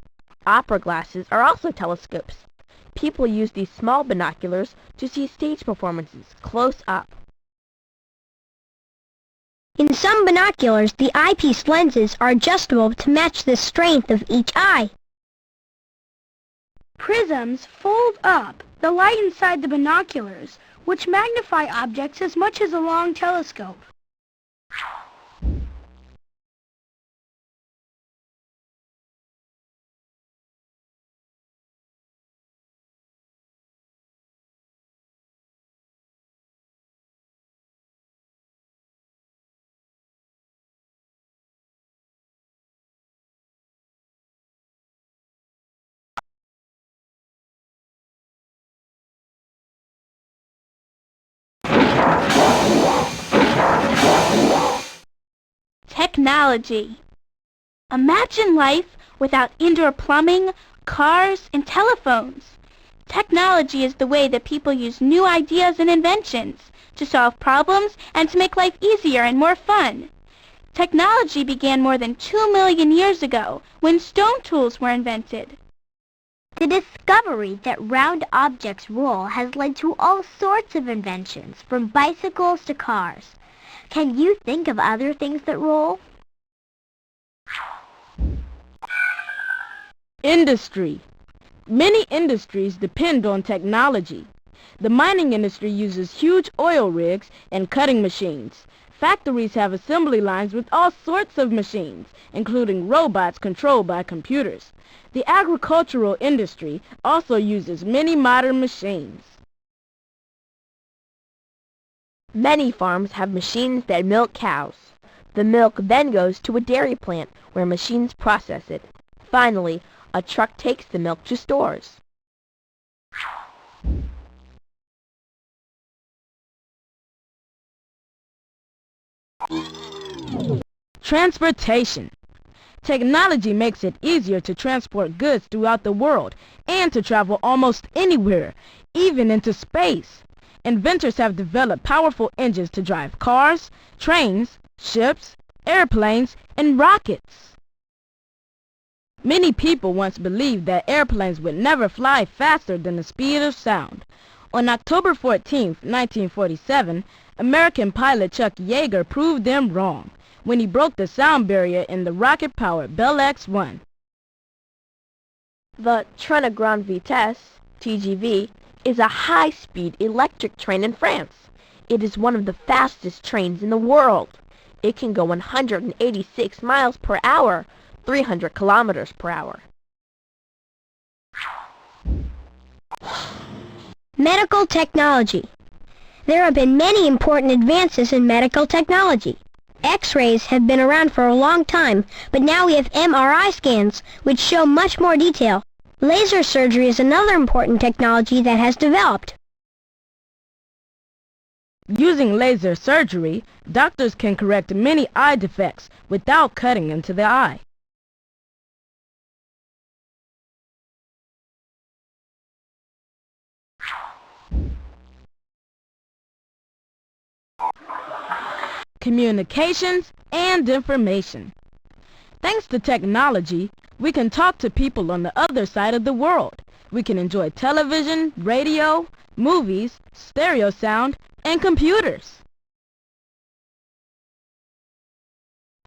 Opera glasses are also telescopes. People use these small binoculars to see stage performances close up. In some binoculars, the eyepiece lenses are adjustable to match the strength of each eye. Prisms fold up the light inside the binoculars, which magnify objects as much as a long telescope. Technology. Imagine life without indoor plumbing, cars, and telephones. Technology is the way that people use new ideas and inventions to solve problems and to make life easier and more fun. Technology began more than 2 million years ago when stone tools were invented. The discovery that round objects roll has led to all sorts of inventions, from bicycles to cars. Can you think of other things that roll? Industry. Many industries depend on technology. The mining industry uses huge oil rigs and cutting machines. Factories have assembly lines with all sorts of machines, including robots controlled by computers. The agricultural industry also uses many modern machines. Many farms have machines that milk cows. The milk then goes to a dairy plant where machines process it. Finally, a truck takes the milk to stores. Transportation. Technology makes it easier to transport goods throughout the world and to travel almost anywhere, even into space. Inventors have developed powerful engines to drive cars, trains, ships, airplanes, and rockets. Many people once believed that airplanes would never fly faster than the speed of sound. On October 14, 1947, American pilot Chuck Yeager proved them wrong when he broke the sound barrier in the rocket-powered Bell X-1. The Train à Grande Vitesse, TGV, is a high-speed electric train in France. It is one of the fastest trains in the world. It can go 186 miles per hour, 300 kilometers per hour. Medical technology. There have been many important advances in medical technology. X-rays have been around for a long time, but now we have MRI scans, which show much more detail. Laser surgery is another important technology that has developed. Using laser surgery, doctors can correct many eye defects without cutting into the eye. Communications and information. Thanks to technology, we can talk to people on the other side of the world. We can enjoy television, radio, movies, stereo sound, and computers.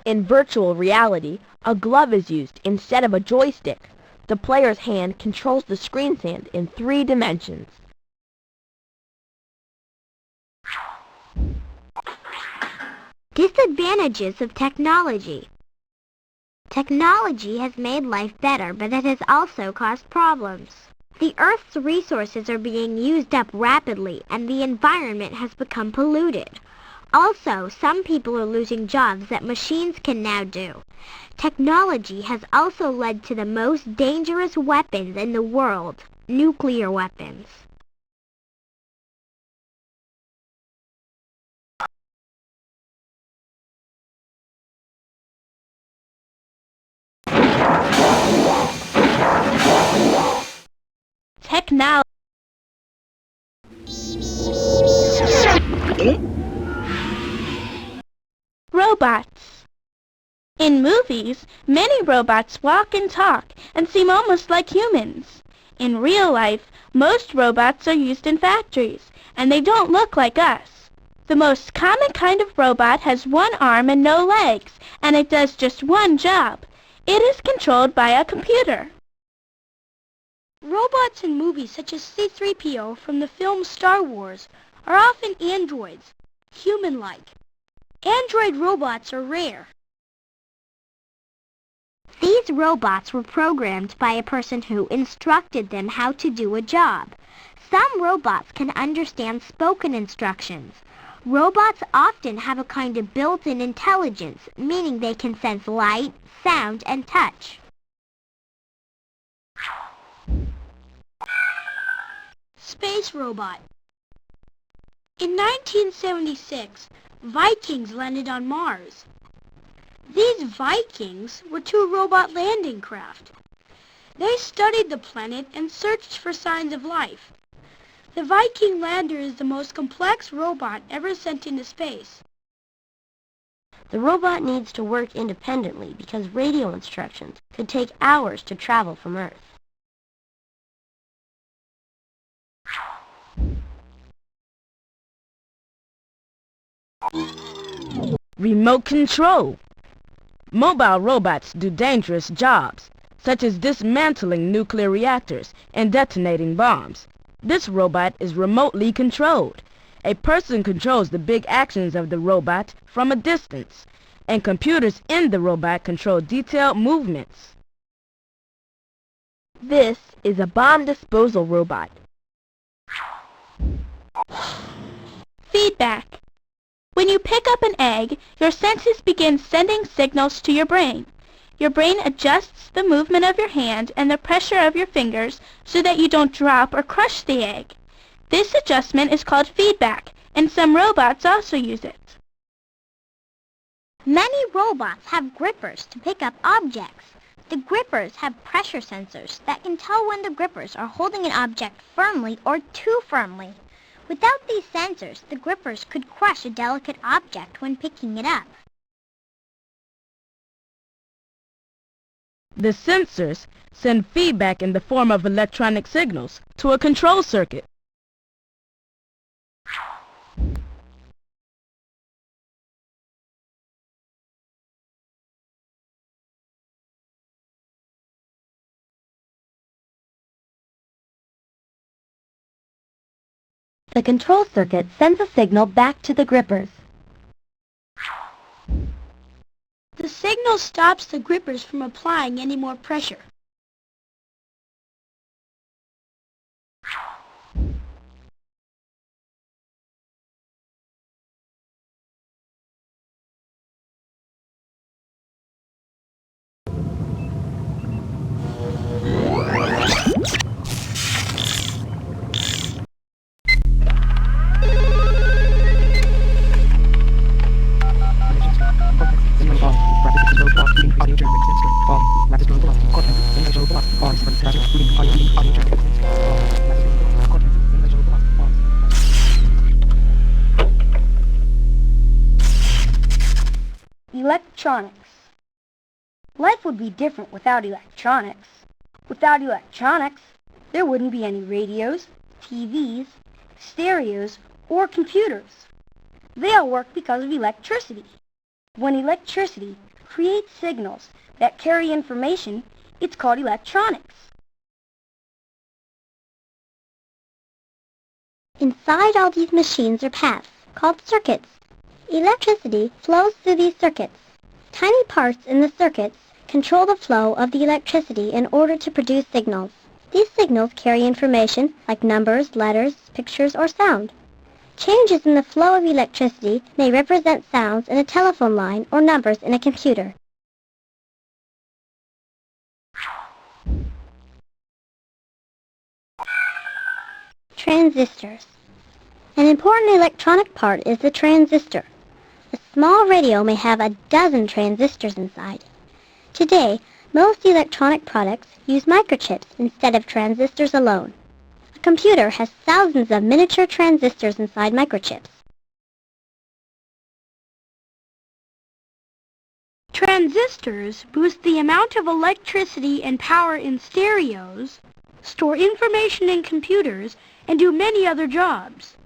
In virtual reality, a glove is used instead of a joystick. The player's hand controls the screen's hand in 3 dimensions. Disadvantages of technology. Technology has made life better, but it has also caused problems. The Earth's resources are being used up rapidly, and the environment has become polluted. Also, some people are losing jobs that machines can now do. Technology has also led to the most dangerous weapons in the world, nuclear weapons. Technology. Robots. In movies, many robots walk and talk and seem almost like humans. In real life, most robots are used in factories, and they don't look like us. The most common kind of robot has 1 arm and no legs, and it does just one job. It is controlled by a computer. Robots in movies such as C-3PO from the film Star Wars are often androids, human-like. Android robots are rare. These robots were programmed by a person who instructed them how to do a job. Some robots can understand spoken instructions. Robots often have a kind of built-in intelligence, meaning they can sense light, sound, and touch. Space robot. In 1976, Vikings landed on Mars. These Vikings were 2 robot landing craft. They studied the planet and searched for signs of life. The Viking lander is the most complex robot ever sent into space. The robot needs to work independently because radio instructions could take hours to travel from Earth. Remote control. Mobile robots do dangerous jobs, such as dismantling nuclear reactors and detonating bombs. This robot is remotely controlled. A person controls the big actions of the robot from a distance, and computers in the robot control detailed movements. This is a bomb disposal robot. Feedback. When you pick up an egg, your senses begin sending signals to your brain. Your brain adjusts the movement of your hand and the pressure of your fingers so that you don't drop or crush the egg. This adjustment is called feedback, and some robots also use it. Many robots have grippers to pick up objects. The grippers have pressure sensors that can tell when the grippers are holding an object firmly or too firmly. Without these sensors, the grippers could crush a delicate object when picking it up. The sensors send feedback in the form of electronic signals to a control circuit. The control circuit sends a signal back to the grippers. The signal stops the grippers from applying any more pressure. Electronics. Life would be different without electronics. Without electronics, there wouldn't be any radios, TVs, stereos, or computers. They all work because of electricity. When electricity creates signals that carry information, it's called electronics. Inside all these machines are paths, called circuits. Electricity flows through these circuits. Tiny parts in the circuits control the flow of the electricity in order to produce signals. These signals carry information like numbers, letters, pictures, or sound. Changes in the flow of electricity may represent sounds in a telephone line or numbers in a computer. Transistors. An important electronic part is the transistor. A small radio may have a dozen transistors inside. Today, most electronic products use microchips instead of transistors alone. A computer has thousands of miniature transistors inside microchips. Transistors boost the amount of electricity and power in stereos, store information in computers, and do many other jobs.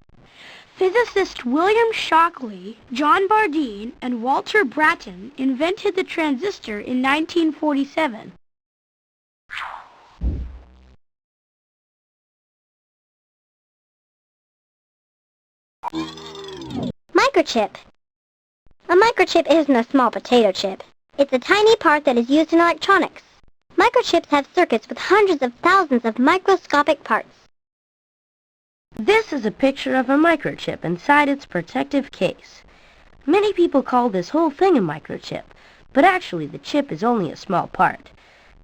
Physicists William Shockley, John Bardeen, and Walter Brattain invented the transistor in 1947. Microchip. A microchip isn't a small potato chip. It's a tiny part that is used in electronics. Microchips have circuits with hundreds of thousands of microscopic parts. This is a picture of a microchip inside its protective case. Many people call this whole thing a microchip, but actually the chip is only a small part.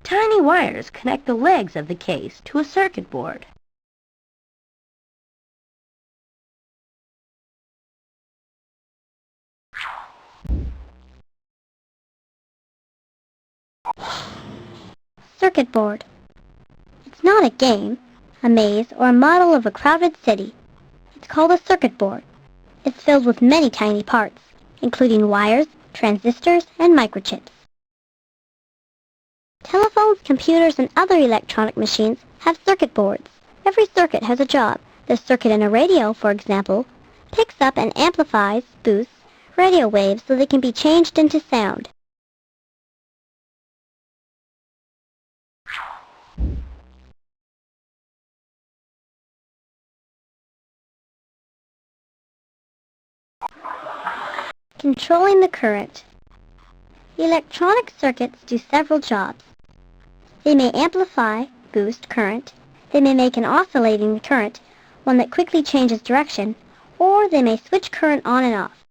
Tiny wires connect the legs of the case to a circuit board. Circuit board. It's not a game, a maze, or a model of a crowded city. It's called a circuit board. It's filled with many tiny parts, including wires, transistors, and microchips. Telephones, computers, and other electronic machines have circuit boards. Every circuit has a job. The circuit in a radio, for example, picks up and amplifies, boosts, radio waves so they can be changed into sound. Controlling the current. Electronic circuits do several jobs. They may amplify, boost current. They may make an oscillating current, one that quickly changes direction, or they may switch current on and off.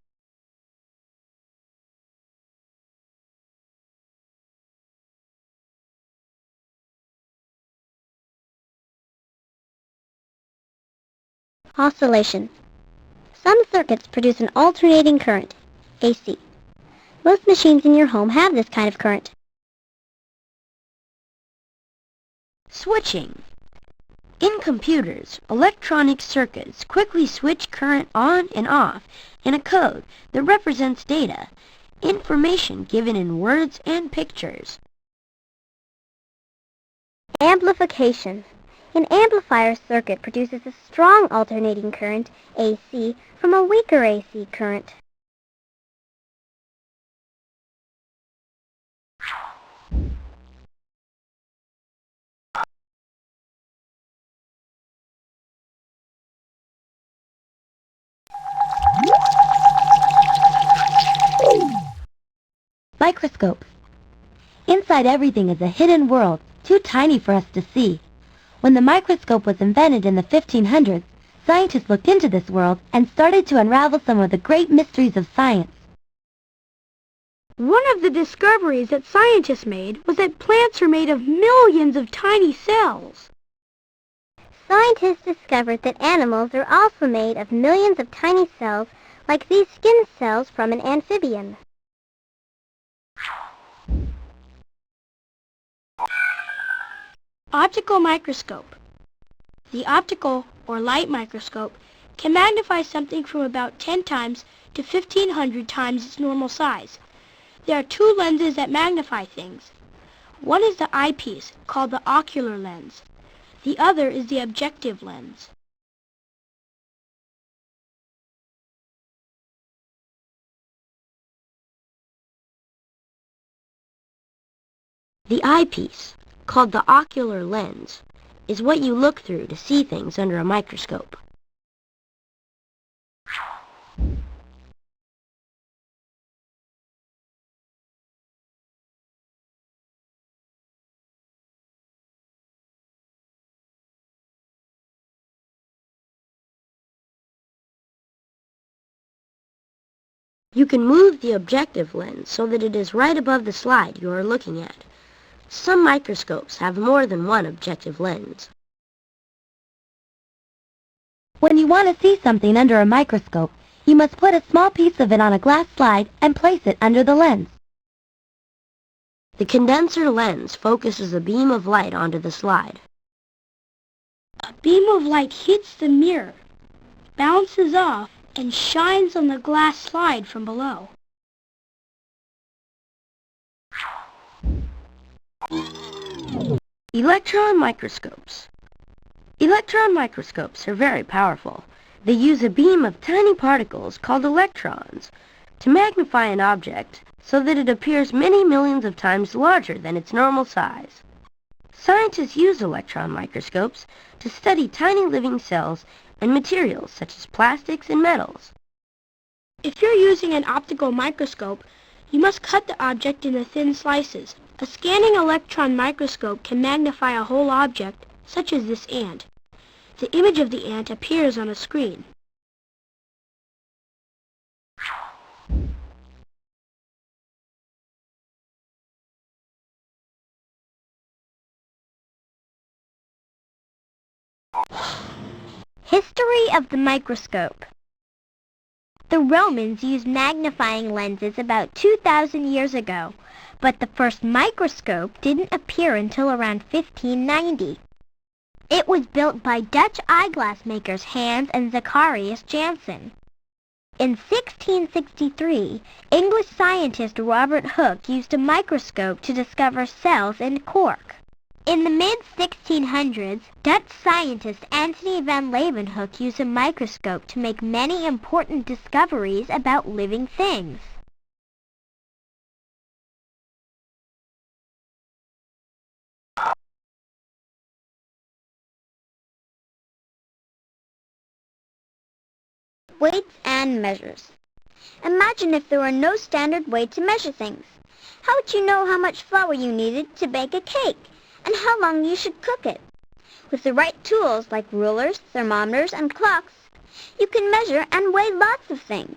Oscillation. Some circuits produce an alternating current, AC. Most machines in your home have this kind of current. Switching. In computers, electronic circuits quickly switch current on and off in a code that represents data, information given in words and pictures. Amplification. An amplifier circuit produces a strong alternating current, AC, from a weaker AC current. Microscope. Inside everything is a hidden world, too tiny for us to see. When the microscope was invented in the 1500s, scientists looked into this world and started to unravel some of the great mysteries of science. One of the discoveries that scientists made was that plants are made of millions of tiny cells. Scientists discovered that animals are also made of millions of tiny cells like these skin cells from an amphibian. Optical microscope. The optical or light microscope can magnify something from about 10 times to 1,500 times its normal size. There are two lenses that magnify things. One is the eyepiece, called the ocular lens. The other is the objective lens. The eyepiece, called the ocular lens, is what you look through to see things under a microscope. You can move the objective lens so that it is right above the slide you are looking at. Some microscopes have more than one objective lens. When you want to see something under a microscope, you must put a small piece of it on a glass slide and place it under the lens. The condenser lens focuses a beam of light onto the slide. A beam of light hits the mirror, bounces off, and shines on the glass slide from below. Electron microscopes. Electron microscopes are very powerful. They use a beam of tiny particles called electrons to magnify an object so that it appears many millions of times larger than its normal size. Scientists use electron microscopes to study tiny living cells and materials such as plastics and metals. If you're using an optical microscope, you must cut the object into thin slices. A scanning electron microscope can magnify a whole object, such as this ant. The image of the ant appears on a screen. History of the microscope. The Romans used magnifying lenses about 2,000 years ago, but the first microscope didn't appear until around 1590. It was built by Dutch eyeglass makers Hans and Zacharias Janssen. In 1663, English scientist Robert Hooke used a microscope to discover cells in cork. In the mid-1600s, Dutch scientist Antony van Leeuwenhoek used a microscope to make many important discoveries about living things. Weights and measures. Imagine if there were no standard way to measure things. How would you know how much flour you needed to bake a cake, and how long you should cook it? With the right tools like rulers, thermometers, and clocks, you can measure and weigh lots of things.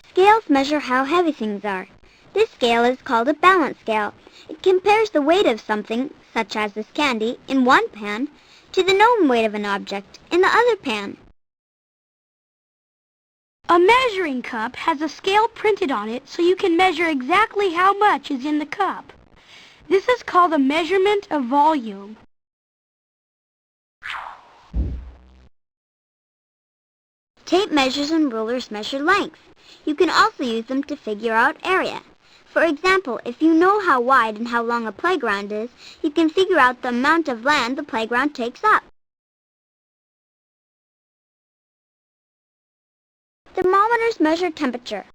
Scales measure how heavy things are. This scale is called a balance scale. It compares the weight of something, such as this candy, in one pan, to the known weight of an object in the other pan. A measuring cup has a scale printed on it so you can measure exactly how much is in the cup. This is called a measurement of volume. Tape measures and rulers measure length. You can also use them to figure out area. For example, if you know how wide and how long a playground is, you can figure out the amount of land the playground takes up. Thermometers measure temperature.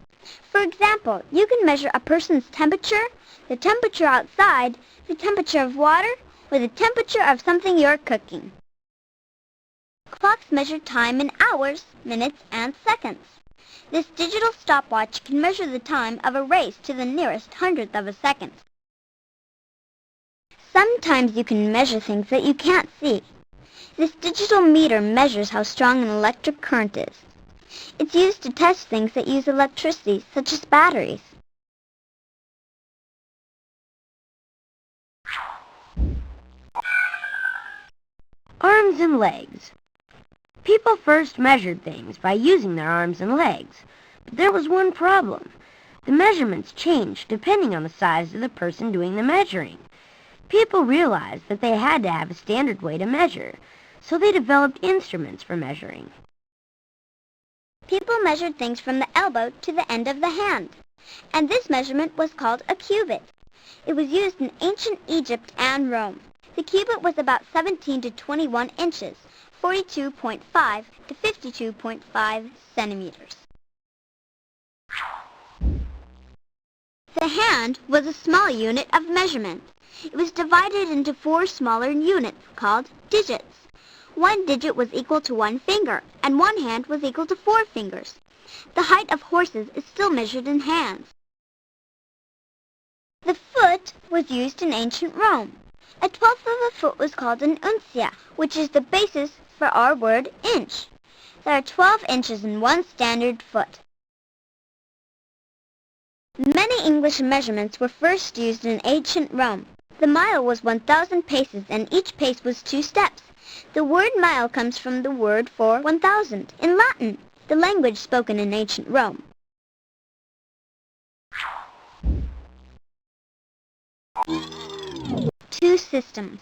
For example, you can measure a person's temperature, the temperature outside, the temperature of water, or the temperature of something you're cooking. Clocks measure time in hours, minutes, and seconds. This digital stopwatch can measure the time of a race to the nearest hundredth of a second. Sometimes you can measure things that you can't see. This digital meter measures how strong an electric current is. It's used to test things that use electricity, such as batteries. Arms and legs. People first measured things by using their arms and legs, but there was one problem. The measurements changed depending on the size of the person doing the measuring. People realized that they had to have a standard way to measure, so they developed instruments for measuring. People measured things from the elbow to the end of the hand, and this measurement was called a cubit. It was used in ancient Egypt and Rome. The cubit was about 17 to 21 inches, 42.5 to 52.5 centimeters. The hand was a small unit of measurement. It was divided into 4 smaller units called digits. 1 digit was equal to 1 finger, and 1 hand was equal to 4 fingers. The height of horses is still measured in hands. The foot was used in ancient Rome. A twelfth of a foot was called an uncia, which is the basis for our word inch. There are 12 inches in 1 standard foot. Many English measurements were first used in ancient Rome. The mile was 1,000 paces, and each pace was 2 steps. The word mile comes from the word for 1,000 in Latin, the language spoken in ancient Rome. Two systems.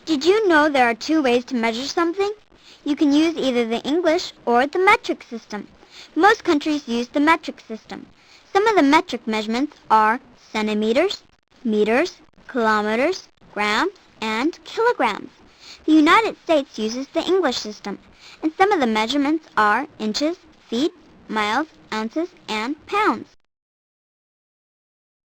Did you know there are 2 ways to measure something? You can use either the English or the metric system. Most countries use the metric system. Some of the metric measurements are centimeters, meters, kilometers, grams, and kilograms. The United States uses the English system, and some of the measurements are inches, feet, miles, ounces, and pounds.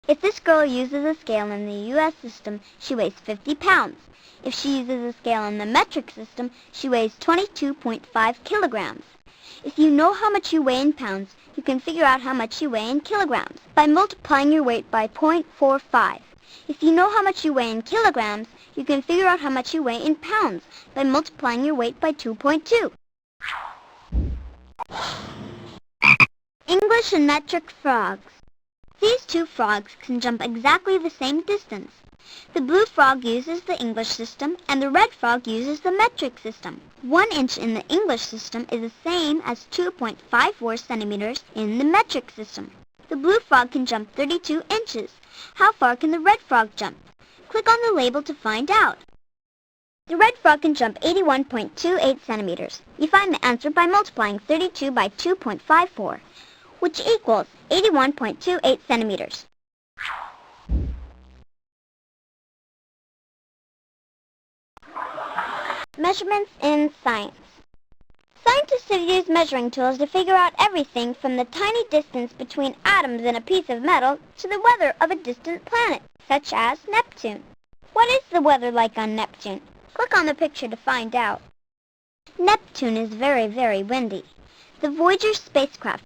If this girl uses a scale in the U.S. system, she weighs 50 pounds. If she uses a scale in the metric system, she weighs 22.5 kilograms. If you know how much you weigh in pounds, you can figure out how much you weigh in kilograms by multiplying your weight by 0.45. If you know how much you weigh in kilograms, you can figure out how much you weigh in pounds by multiplying your weight by 2.2. English and metric frogs. These 2 frogs can jump exactly the same distance. The blue frog uses the English system, and the red frog uses the metric system. 1 inch in the English system is the same as 2.54 centimeters in the metric system. The blue frog can jump 32 inches. How far can the red frog jump? Click on the label to find out. The red frog can jump 81.28 centimeters. You find the answer by multiplying 32 by 2.54, which equals 81.28 centimeters. Measurements in science. Scientists have used measuring tools to figure out everything from the tiny distance between atoms in a piece of metal to the weather of a distant planet, such as Neptune. What is the weather like on Neptune? Click on the picture to find out. Neptune is very, very windy. The Voyager spacecraft.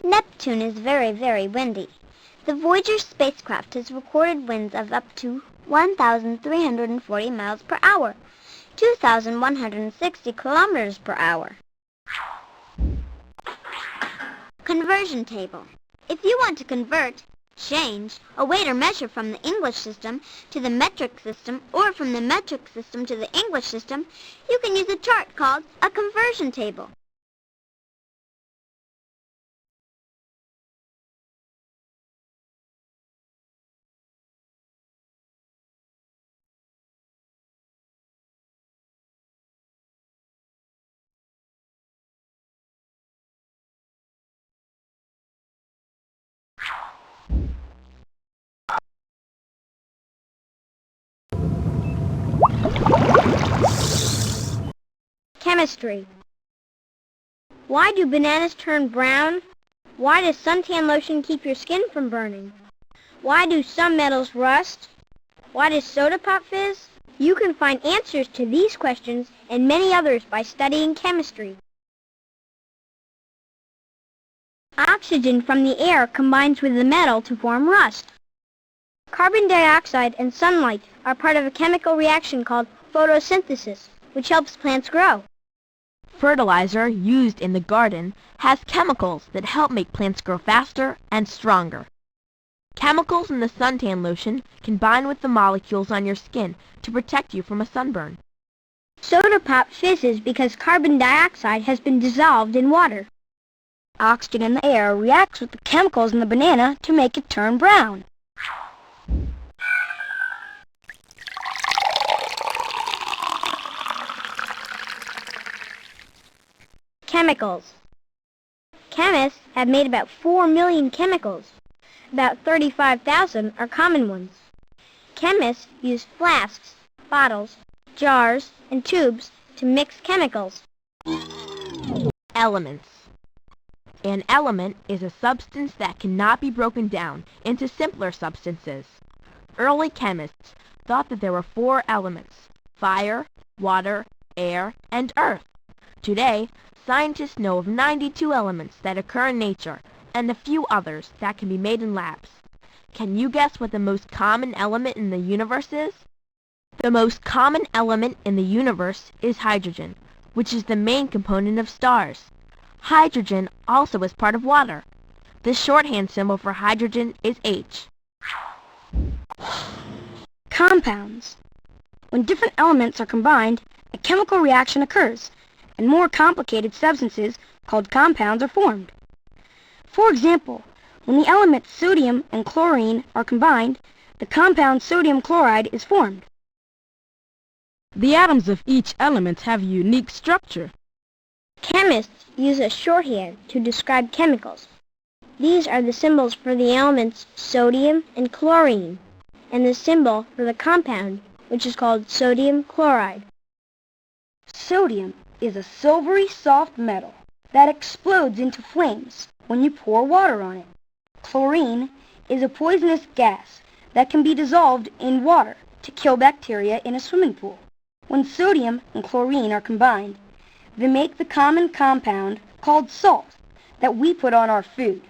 Neptune is very, very windy. The Voyager spacecraft has recorded winds of up to 1,340 miles per hour. 2,160 kilometers per hour. Conversion table. If you want to convert, change, a weight or measure from the English system to the metric system or from the metric system to the English system, you can use a chart called a conversion table. Chemistry. Why do bananas turn brown? Why does suntan lotion keep your skin from burning? Why do some metals rust? Why does soda pop fizz? You can find answers to these questions and many others by studying chemistry. Oxygen from the air combines with the metal to form rust. Carbon dioxide and sunlight are part of a chemical reaction called photosynthesis, which helps plants grow. Fertilizer used in the garden has chemicals that help make plants grow faster and stronger. Chemicals in the suntan lotion combine with the molecules on your skin to protect you from a sunburn. Soda pop fizzes because carbon dioxide has been dissolved in water. Oxygen in the air reacts with the chemicals in the banana to make it turn brown. Chemicals. Chemists have made about 4 million chemicals. About 35,000 are common ones. Chemists use flasks, bottles, jars, and tubes to mix chemicals. Elements. An element is a substance that cannot be broken down into simpler substances. Early chemists thought that there were 4 elements: fire, water, air, and earth. Today, scientists know of 92 elements that occur in nature and a few others that can be made in labs. Can you guess what the most common element in the universe is? The most common element in the universe is hydrogen, which is the main component of stars. Hydrogen also is part of water. The shorthand symbol for hydrogen is H. Compounds. When different elements are combined, a chemical reaction occurs, and more complicated substances called compounds are formed. For example, when the elements sodium and chlorine are combined, the compound sodium chloride is formed. The atoms of each element have a unique structure. Chemists use a shorthand to describe chemicals. These are the symbols for the elements sodium and chlorine, and the symbol for the compound, which is called sodium chloride. Sodium is a silvery soft metal that explodes into flames when you pour water on it. Chlorine is a poisonous gas that can be dissolved in water to kill bacteria in a swimming pool. When sodium and chlorine are combined, they make the common compound called salt that we put on our food.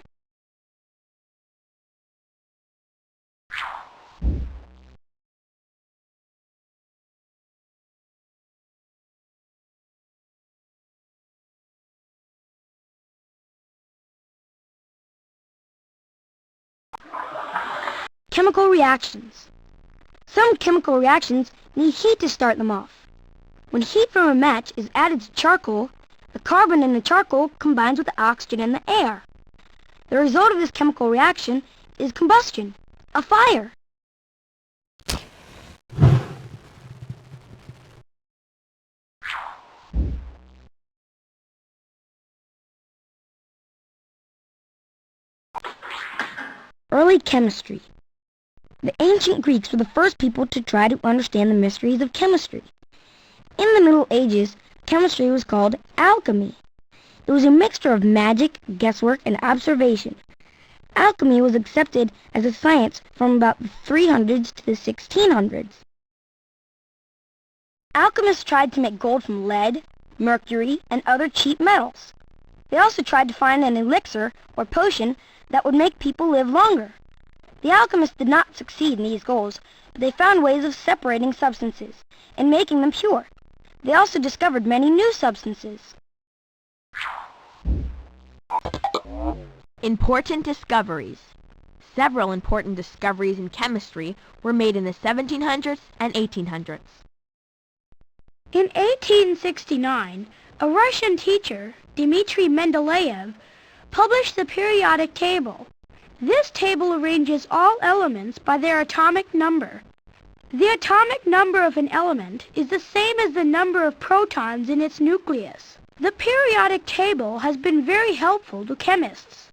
Chemical reactions. Some chemical reactions need heat to start them off. When heat from a match is added to charcoal, the carbon in the charcoal combines with the oxygen in the air. The result of this chemical reaction is combustion, a fire. Early chemistry. The ancient Greeks were the first people to try to understand the mysteries of chemistry. In the Middle Ages, chemistry was called alchemy. It was a mixture of magic, guesswork, and observation. Alchemy was accepted as a science from about the 300s to the 1600s. Alchemists tried to make gold from lead, mercury, and other cheap metals. They also tried to find an elixir or potion that would make people live longer. The alchemists did not succeed in these goals, but they found ways of separating substances and making them pure. They also discovered many new substances. Important discoveries. Several important discoveries in chemistry were made in the 1700s and 1800s. In 1869, a Russian teacher, Dmitry Mendeleev, published the periodic table. This table arranges all elements by their atomic number. The atomic number of an element is the same as the number of protons in its nucleus. The periodic table has been very helpful to chemists.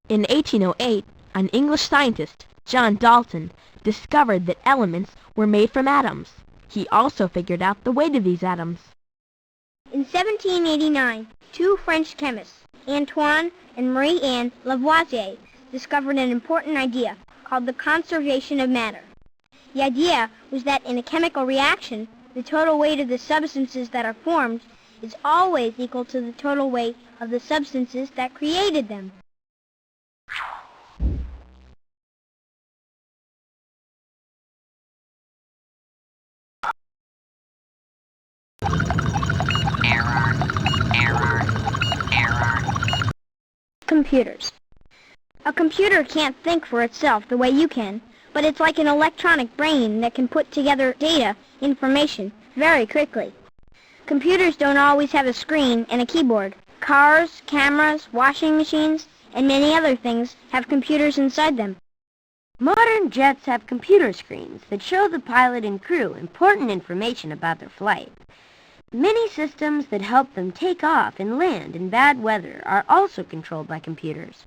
In 1808, an English scientist, John Dalton, discovered that elements were made from atoms. He also figured out the weight of these atoms. In 1789, 2 French chemists, Antoine and Marie-Anne Lavoisier, discovered an important idea called the conservation of matter. The idea was that in a chemical reaction, the total weight of the substances that are formed is always equal to the total weight of the substances that created them. Computers. A computer can't think for itself the way you can, but it's like an electronic brain that can put together data, information, very quickly. Computers don't always have a screen and a keyboard. Cars, cameras, washing machines, and many other things have computers inside them. Modern jets have computer screens that show the pilot and crew important information about their flight. Many systems that help them take off and land in bad weather are also controlled by computers.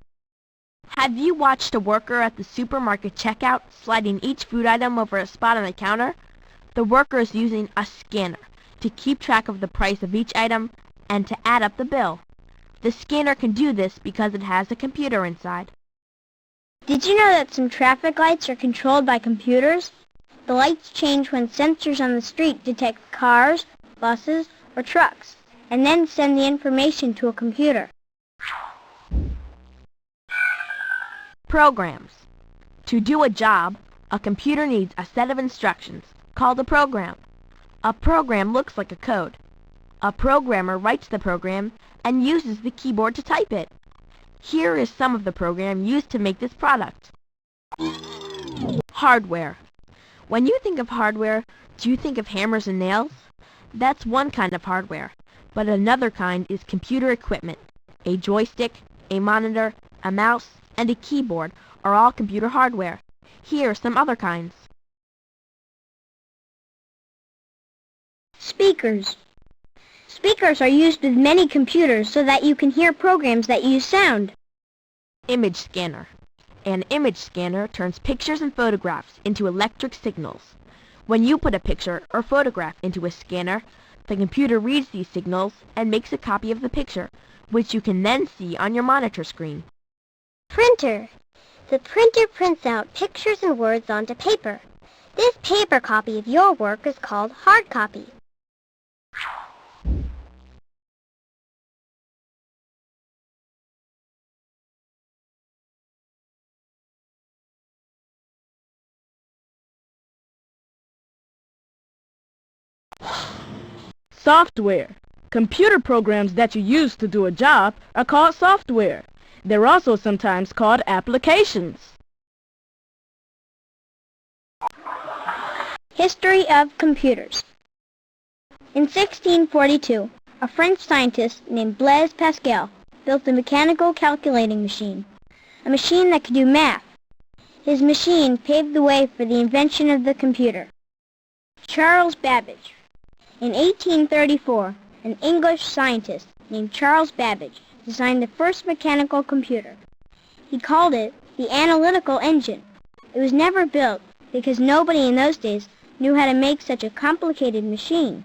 Have you watched a worker at the supermarket checkout sliding each food item over a spot on the counter? The worker is using a scanner to keep track of the price of each item and to add up the bill. The scanner can do this because it has a computer inside. Did you know that some traffic lights are controlled by computers? The lights change when sensors on the street detect cars, buses, or trucks, and then send the information to a computer. Programs. To do a job, a computer needs a set of instructions called a program. A program looks like a code. A programmer writes the program and uses the keyboard to type it. Here is some of the program used to make this product. Hardware. When you think of hardware, do you think of hammers and nails? That's one kind of hardware, but another kind is computer equipment. A joystick, a monitor, a mouse, and a keyboard are all computer hardware. Here are some other kinds. Speakers. Speakers are used with many computers so that you can hear programs that use sound. Image scanner. An image scanner turns pictures and photographs into electric signals. When you put a picture or photograph into a scanner, the computer reads these signals and makes a copy of the picture, which you can then see on your monitor screen. Printer. The printer prints out pictures and words onto paper. This paper copy of your work is called hard copy. Software. Computer programs that you use to do a job are called software. They're also sometimes called applications. History of computers. In 1642, a French scientist named Blaise Pascal built a mechanical calculating machine, a machine that could do math. His machine paved the way for the invention of the computer. Charles Babbage. In 1834, an English scientist named Charles Babbage designed the first mechanical computer. He called it the analytical engine. It was never built because nobody in those days knew how to make such a complicated machine.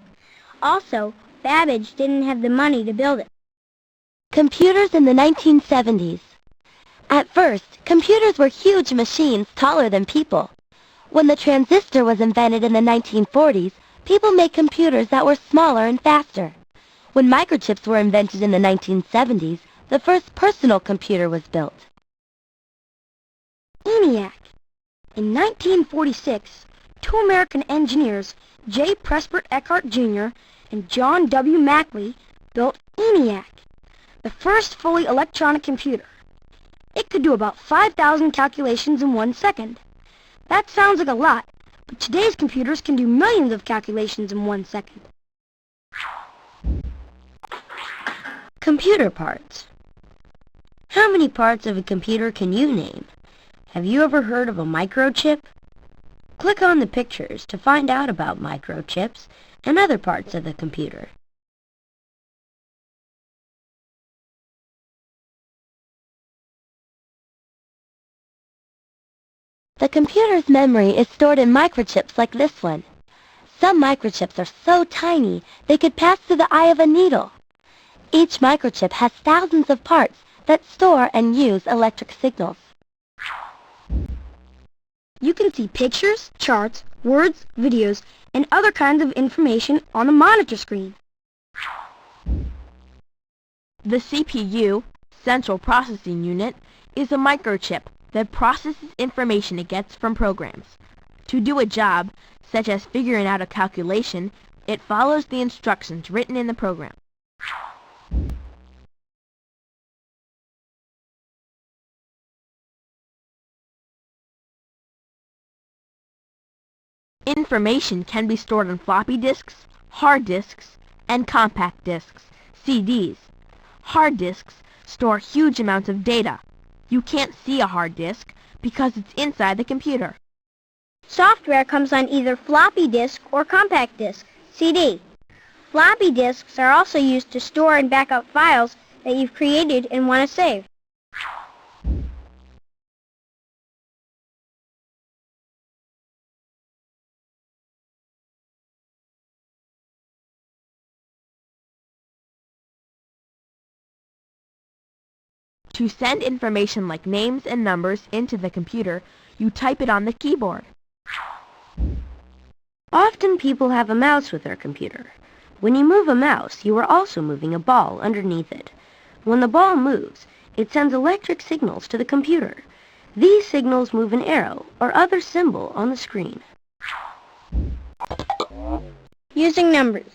Also, Babbage didn't have the money to build it. Computers in the 1970s. At first, computers were huge machines taller than people. When the transistor was invented in the 1940s, people made computers that were smaller and faster. When microchips were invented in the 1970s, the first personal computer was built. ENIAC. In 1946, two American engineers, J. Prescott Eckert Jr. and John W. Mackley, built ENIAC, the first fully electronic computer. It could do about 5,000 calculations in 1 second. That sounds like a lot, but today's computers can do millions of calculations in 1 second. Computer parts. How many parts of a computer can you name? Have you ever heard of a microchip? Click on the pictures to find out about microchips and other parts of the computer. The computer's memory is stored in microchips like this one. Some microchips are so tiny they could pass through the eye of a needle. Each microchip has thousands of parts that store and use electric signals. You can see pictures, charts, words, videos, and other kinds of information on a monitor screen. The CPU, Central Processing Unit, is a microchip that processes information it gets from programs. To do a job, such as figuring out a calculation, it follows the instructions written in the program. Information can be stored on floppy disks, hard disks, and compact disks, CDs. Hard disks store huge amounts of data. You can't see a hard disk because it's inside the computer. Software comes on either floppy disk or compact disk, CD. Floppy disks are also used to store and back up files that you've created and want to save. To send information like names and numbers into the computer, you type it on the keyboard. Often people have a mouse with their computer. When you move a mouse, you are also moving a ball underneath it. When the ball moves, it sends electric signals to the computer. These signals move an arrow or other symbol on the screen. Using numbers.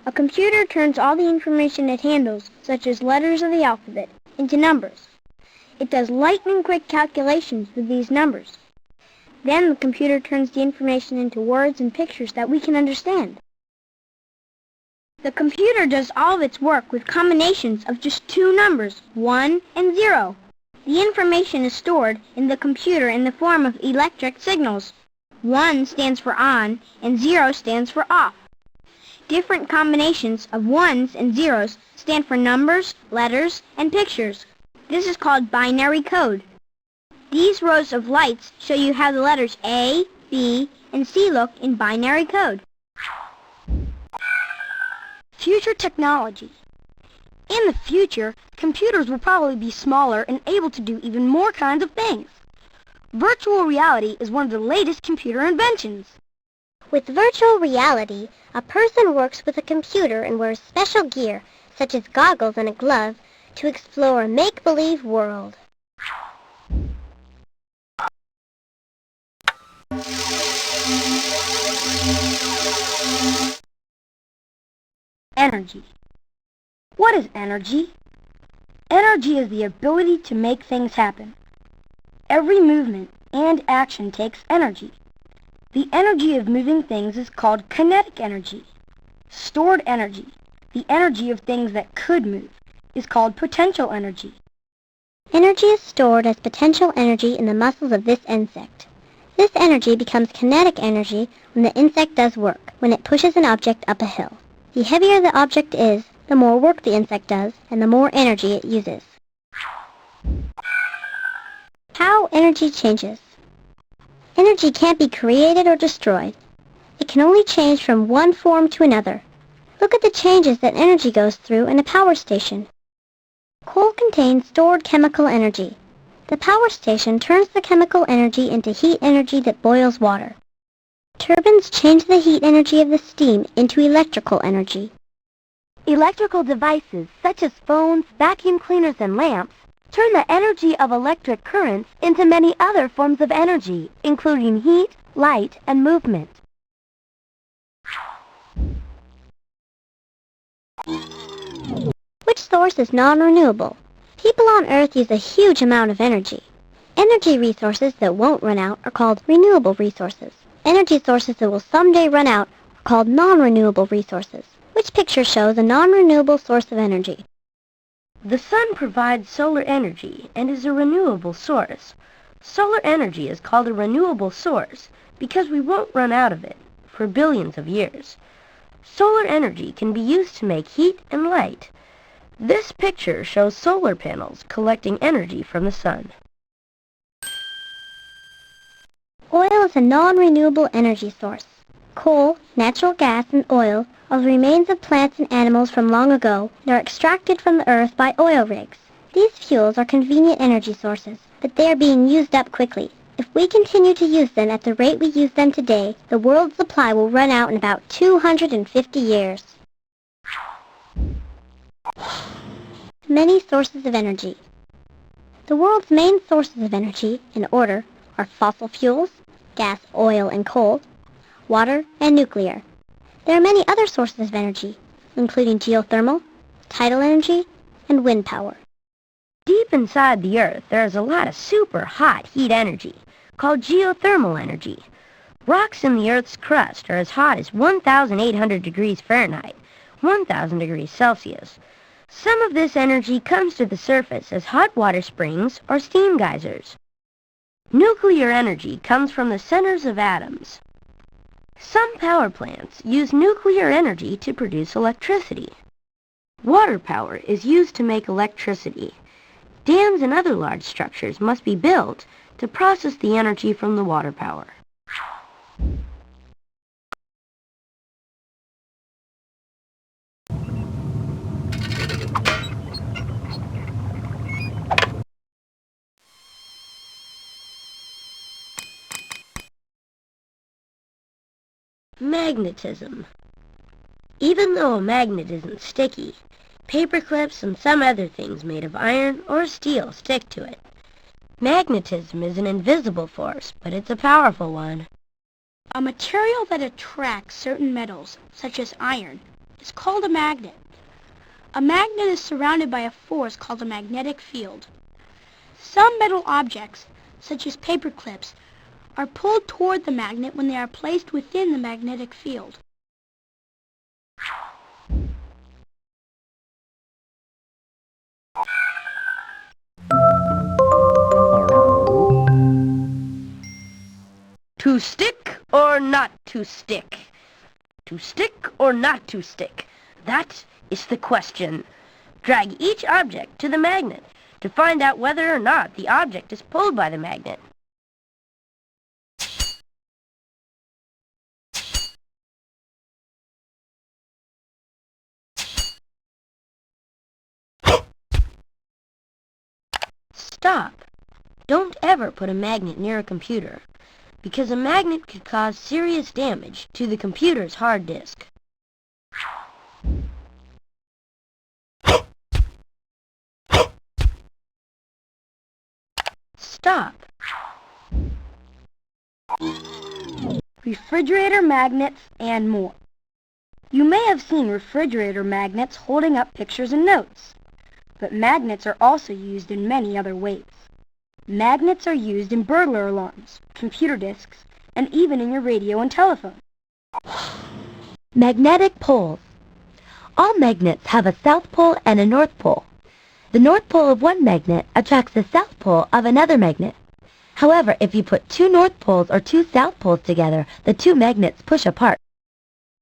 A computer turns all the information it handles, such as letters of the alphabet, into numbers. It does lightning-quick calculations with these numbers. Then the computer turns the information into words and pictures that we can understand. The computer does all of its work with combinations of just two numbers, 1 and 0. The information is stored in the computer in the form of electric signals. 1 stands for on and 0 stands for off. Different combinations of 1s and 0s stand for numbers, letters, and pictures. This is called binary code. These rows of lights show you how the letters A, B, and C look in binary code. Future technology. In the future, computers will probably be smaller and able to do even more kinds of things. Virtual reality is one of the latest computer inventions. With virtual reality, a person works with a computer and wears special gear, such as goggles and a glove, to explore a make-believe world. Energy. What is energy? Energy is the ability to make things happen. Every movement and action takes energy. The energy of moving things is called kinetic energy. Stored energy, the energy of things that could move, is called potential energy. Energy is stored as potential energy in the muscles of this insect. This energy becomes kinetic energy when the insect does work, when it pushes an object up a hill. The heavier the object is, the more work the insect does, and the more energy it uses. How energy changes. Energy can't be created or destroyed. It can only change from one form to another. Look at the changes that energy goes through in a power station. Coal contains stored chemical energy. The power station turns the chemical energy into heat energy that boils water. Turbines change the heat energy of the steam into electrical energy. Electrical devices such as phones, vacuum cleaners, and lamps turn the energy of electric currents into many other forms of energy, including heat, light, and movement. Which source is non-renewable? People on Earth use a huge amount of energy. Energy resources that won't run out are called renewable resources. Energy sources that will someday run out are called non-renewable resources. Which picture shows a non-renewable source of energy? The sun provides solar energy and is a renewable source. Solar energy is called a renewable source because we won't run out of it for billions of years. Solar energy can be used to make heat and light. This picture shows solar panels collecting energy from the sun. Oil is a non-renewable energy source. Coal, natural gas, and oil are the remains of plants and animals from long ago and are extracted from the earth by oil rigs. These fuels are convenient energy sources, but they are being used up quickly. If we continue to use them at the rate we use them today, the world's supply will run out in about 250 years. Many sources of energy. The world's main sources of energy, in order, are fossil fuels, gas, oil, and coal, water, and nuclear. There are many other sources of energy, including geothermal, tidal energy, and wind power. Deep inside the Earth, there is a lot of super hot heat energy, called geothermal energy. Rocks in the Earth's crust are as hot as 1,800 degrees Fahrenheit, 1,000 degrees Celsius. Some of this energy comes to the surface as hot water springs or steam geysers. Nuclear energy comes from the centers of atoms. Some power plants use nuclear energy to produce electricity. Water power is used to make electricity. Dams and other large structures must be built to process the energy from the water power. Magnetism. Even though a magnet isn't sticky, paper clips and some other things made of iron or steel stick to it. Magnetism is an invisible force, but it's a powerful one. A material that attracts certain metals, such as iron, is called a magnet. A magnet is surrounded by a force called a magnetic field. Some metal objects, such as paper clips, are pulled toward the magnet when they are placed within the magnetic field. To stick or not to stick? To stick or not to stick? That is the question. Drag each object to the magnet to find out whether or not the object is pulled by the magnet. Stop. Don't ever put a magnet near a computer, because a magnet could cause serious damage to the computer's hard disk. Stop. Refrigerator magnets and more. You may have seen refrigerator magnets holding up pictures and notes, but magnets are also used in many other ways. Magnets are used in burglar alarms, computer disks, and even in your radio and telephone. Magnetic poles. All magnets have a south pole and a north pole. The north pole of one magnet attracts the south pole of another magnet. However, if you put two north poles or two south poles together, the two magnets push apart.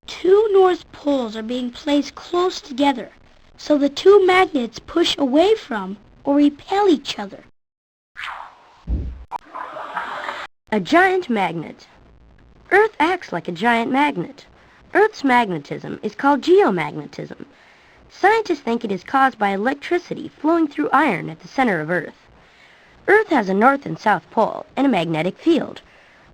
Two north poles are being placed close together, so the two magnets push away from or repel each other. A giant magnet. Earth acts like a giant magnet. Earth's magnetism is called geomagnetism. Scientists think it is caused by electricity flowing through iron at the center of Earth. Earth has a north and south pole and a magnetic field.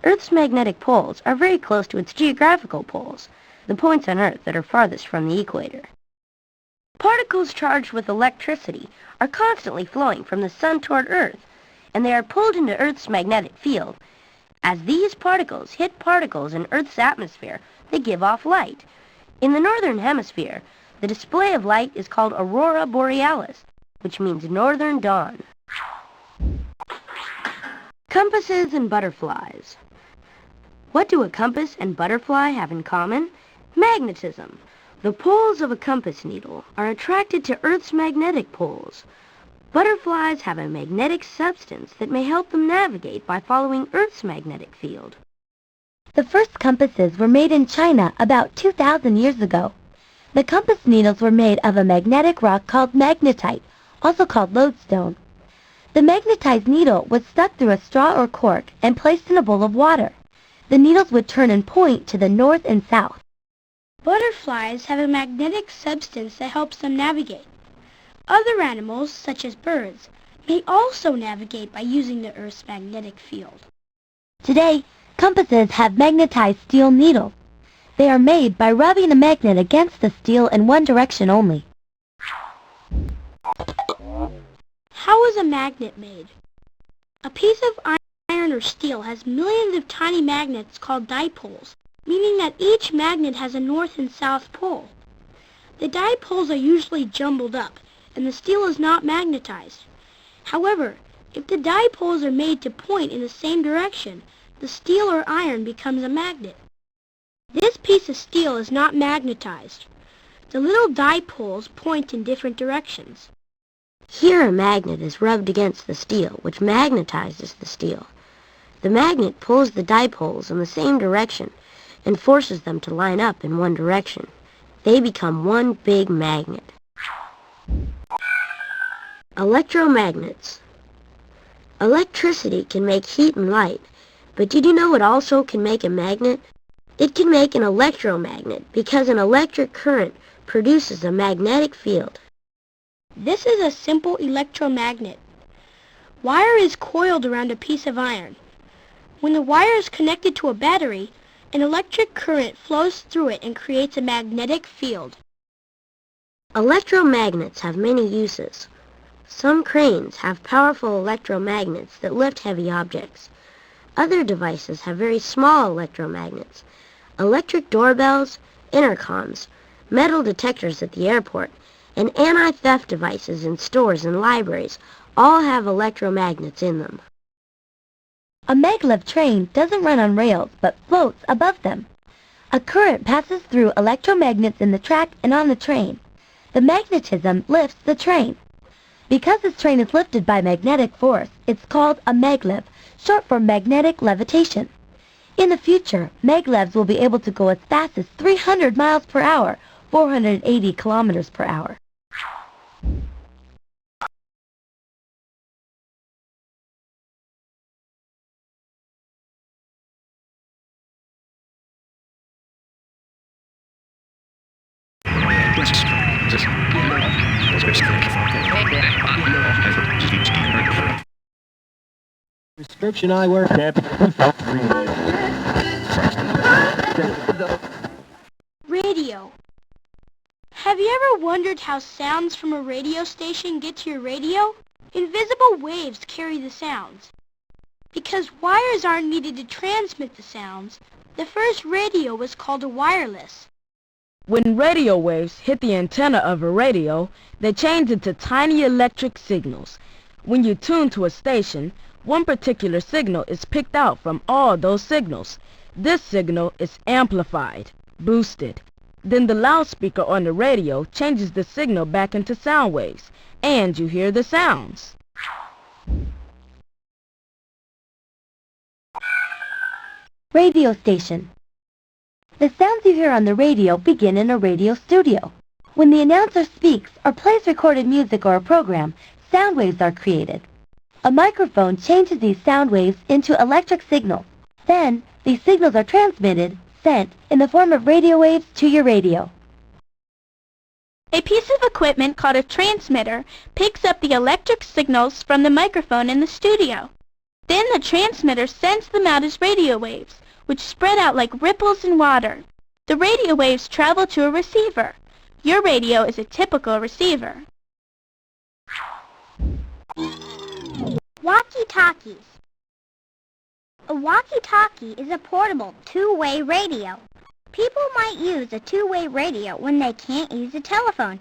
Earth's magnetic poles are very close to its geographical poles, the points on Earth that are farthest from the equator. Particles charged with electricity are constantly flowing from the sun toward Earth, and they are pulled into Earth's magnetic field. As these particles hit particles in Earth's atmosphere, they give off light. In the northern hemisphere, the display of light is called aurora borealis, which means northern dawn. Compasses and butterflies. What do a compass and butterfly have in common? Magnetism. The poles of a compass needle are attracted to Earth's magnetic poles. Butterflies have a magnetic substance that may help them navigate by following Earth's magnetic field. The first compasses were made in China about 2,000 years ago. The compass needles were made of a magnetic rock called magnetite, also called lodestone. The magnetized needle was stuck through a straw or cork and placed in a bowl of water. The needles would turn and point to the north and south. Butterflies have a magnetic substance that helps them navigate. Other animals, such as birds, may also navigate by using the Earth's magnetic field. Today, compasses have magnetized steel needles. They are made by rubbing a magnet against the steel in one direction only. How is a magnet made? A piece of iron or steel has millions of tiny magnets called dipoles, meaning that each magnet has a north and south pole. The dipoles are usually jumbled up, and the steel is not magnetized. However, if the dipoles are made to point in the same direction, the steel or iron becomes a magnet. This piece of steel is not magnetized. The little dipoles point in different directions. Here a magnet is rubbed against the steel, which magnetizes the steel. The magnet pulls the dipoles in the same direction, and forces them to line up in one direction. They become one big magnet. Electromagnets. Electricity can make heat and light, but did you know it also can make a magnet? It can make an electromagnet because an electric current produces a magnetic field. This is a simple electromagnet. Wire is coiled around a piece of iron. When the wire is connected to a battery, an electric current flows through it and creates a magnetic field. Electromagnets have many uses. Some cranes have powerful electromagnets that lift heavy objects. Other devices have very small electromagnets. Electric doorbells, intercoms, metal detectors at the airport, and anti-theft devices in stores and libraries all have electromagnets in them. A maglev train doesn't run on rails, but floats above them. A current passes through electromagnets in the track and on the train. The magnetism lifts the train. Because this train is lifted by magnetic force, it's called a maglev, short for magnetic levitation. In the future, maglevs will be able to go as fast as 300 miles per hour, 480 kilometers per hour. Prescription eyewear. Radio. Have you ever wondered how sounds from a radio station get to your radio? Invisible waves carry the sounds. Because wires aren't needed to transmit the sounds, the first radio was called a wireless. When radio waves hit the antenna of a radio, they change into tiny electric signals. When you tune to a station, one particular signal is picked out from all those signals. This signal is amplified, boosted. Then the loudspeaker on the radio changes the signal back into sound waves, and you hear the sounds. Radio station. The sounds you hear on the radio begin in a radio studio. When the announcer speaks or plays recorded music or a program, sound waves are created. A microphone changes these sound waves into electric signals. Then, these signals are transmitted, sent, in the form of radio waves to your radio. A piece of equipment called a transmitter picks up the electric signals from the microphone in the studio. Then the transmitter sends them out as radio waves, which spread out like ripples in water. The radio waves travel to a receiver. Your radio is a typical receiver. Walkie-talkies. A walkie-talkie is a portable two-way radio. People might use a two-way radio when they can't use a telephone.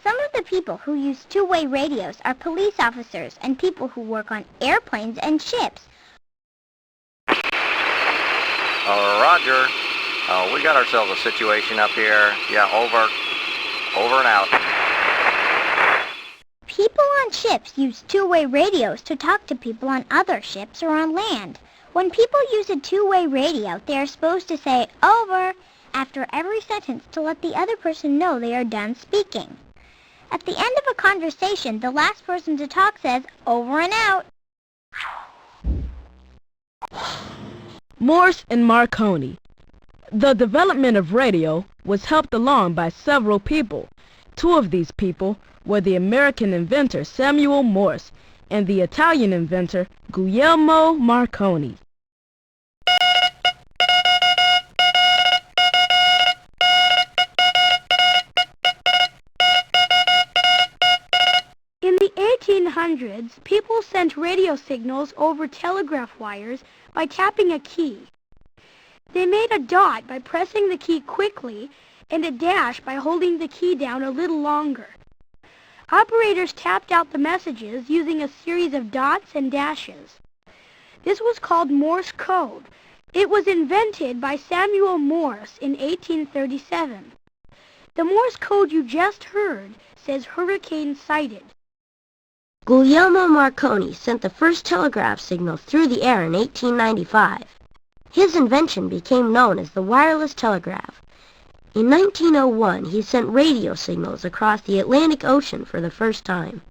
Some of the people who use two-way radios are police officers and people who work on airplanes and ships. Roger. We got ourselves a situation up here. Yeah, over. Over and out. People on ships use two-way radios to talk to people on other ships or on land. When people use a two-way radio, they are supposed to say, "over," after every sentence to let the other person know they are done speaking. At the end of a conversation, the last person to talk says, "over and out." Morse and Marconi. The development of radio was helped along by several people. Two of these people were the American inventor Samuel Morse and the Italian inventor Guglielmo Marconi. In the 1800s, people sent radio signals over telegraph wires by tapping a key. They made a dot by pressing the key quickly and a dash by holding the key down a little longer. Operators tapped out the messages using a series of dots and dashes. This was called Morse code. It was invented by Samuel Morse in 1837. The Morse code you just heard says hurricane sighted. Guglielmo Marconi sent the first telegraph signal through the air in 1895. His invention became known as the wireless telegraph. In 1901, he sent radio signals across the Atlantic Ocean for the first time.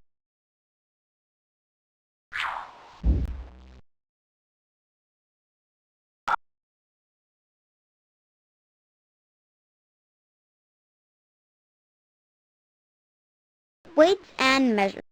Weights and measures.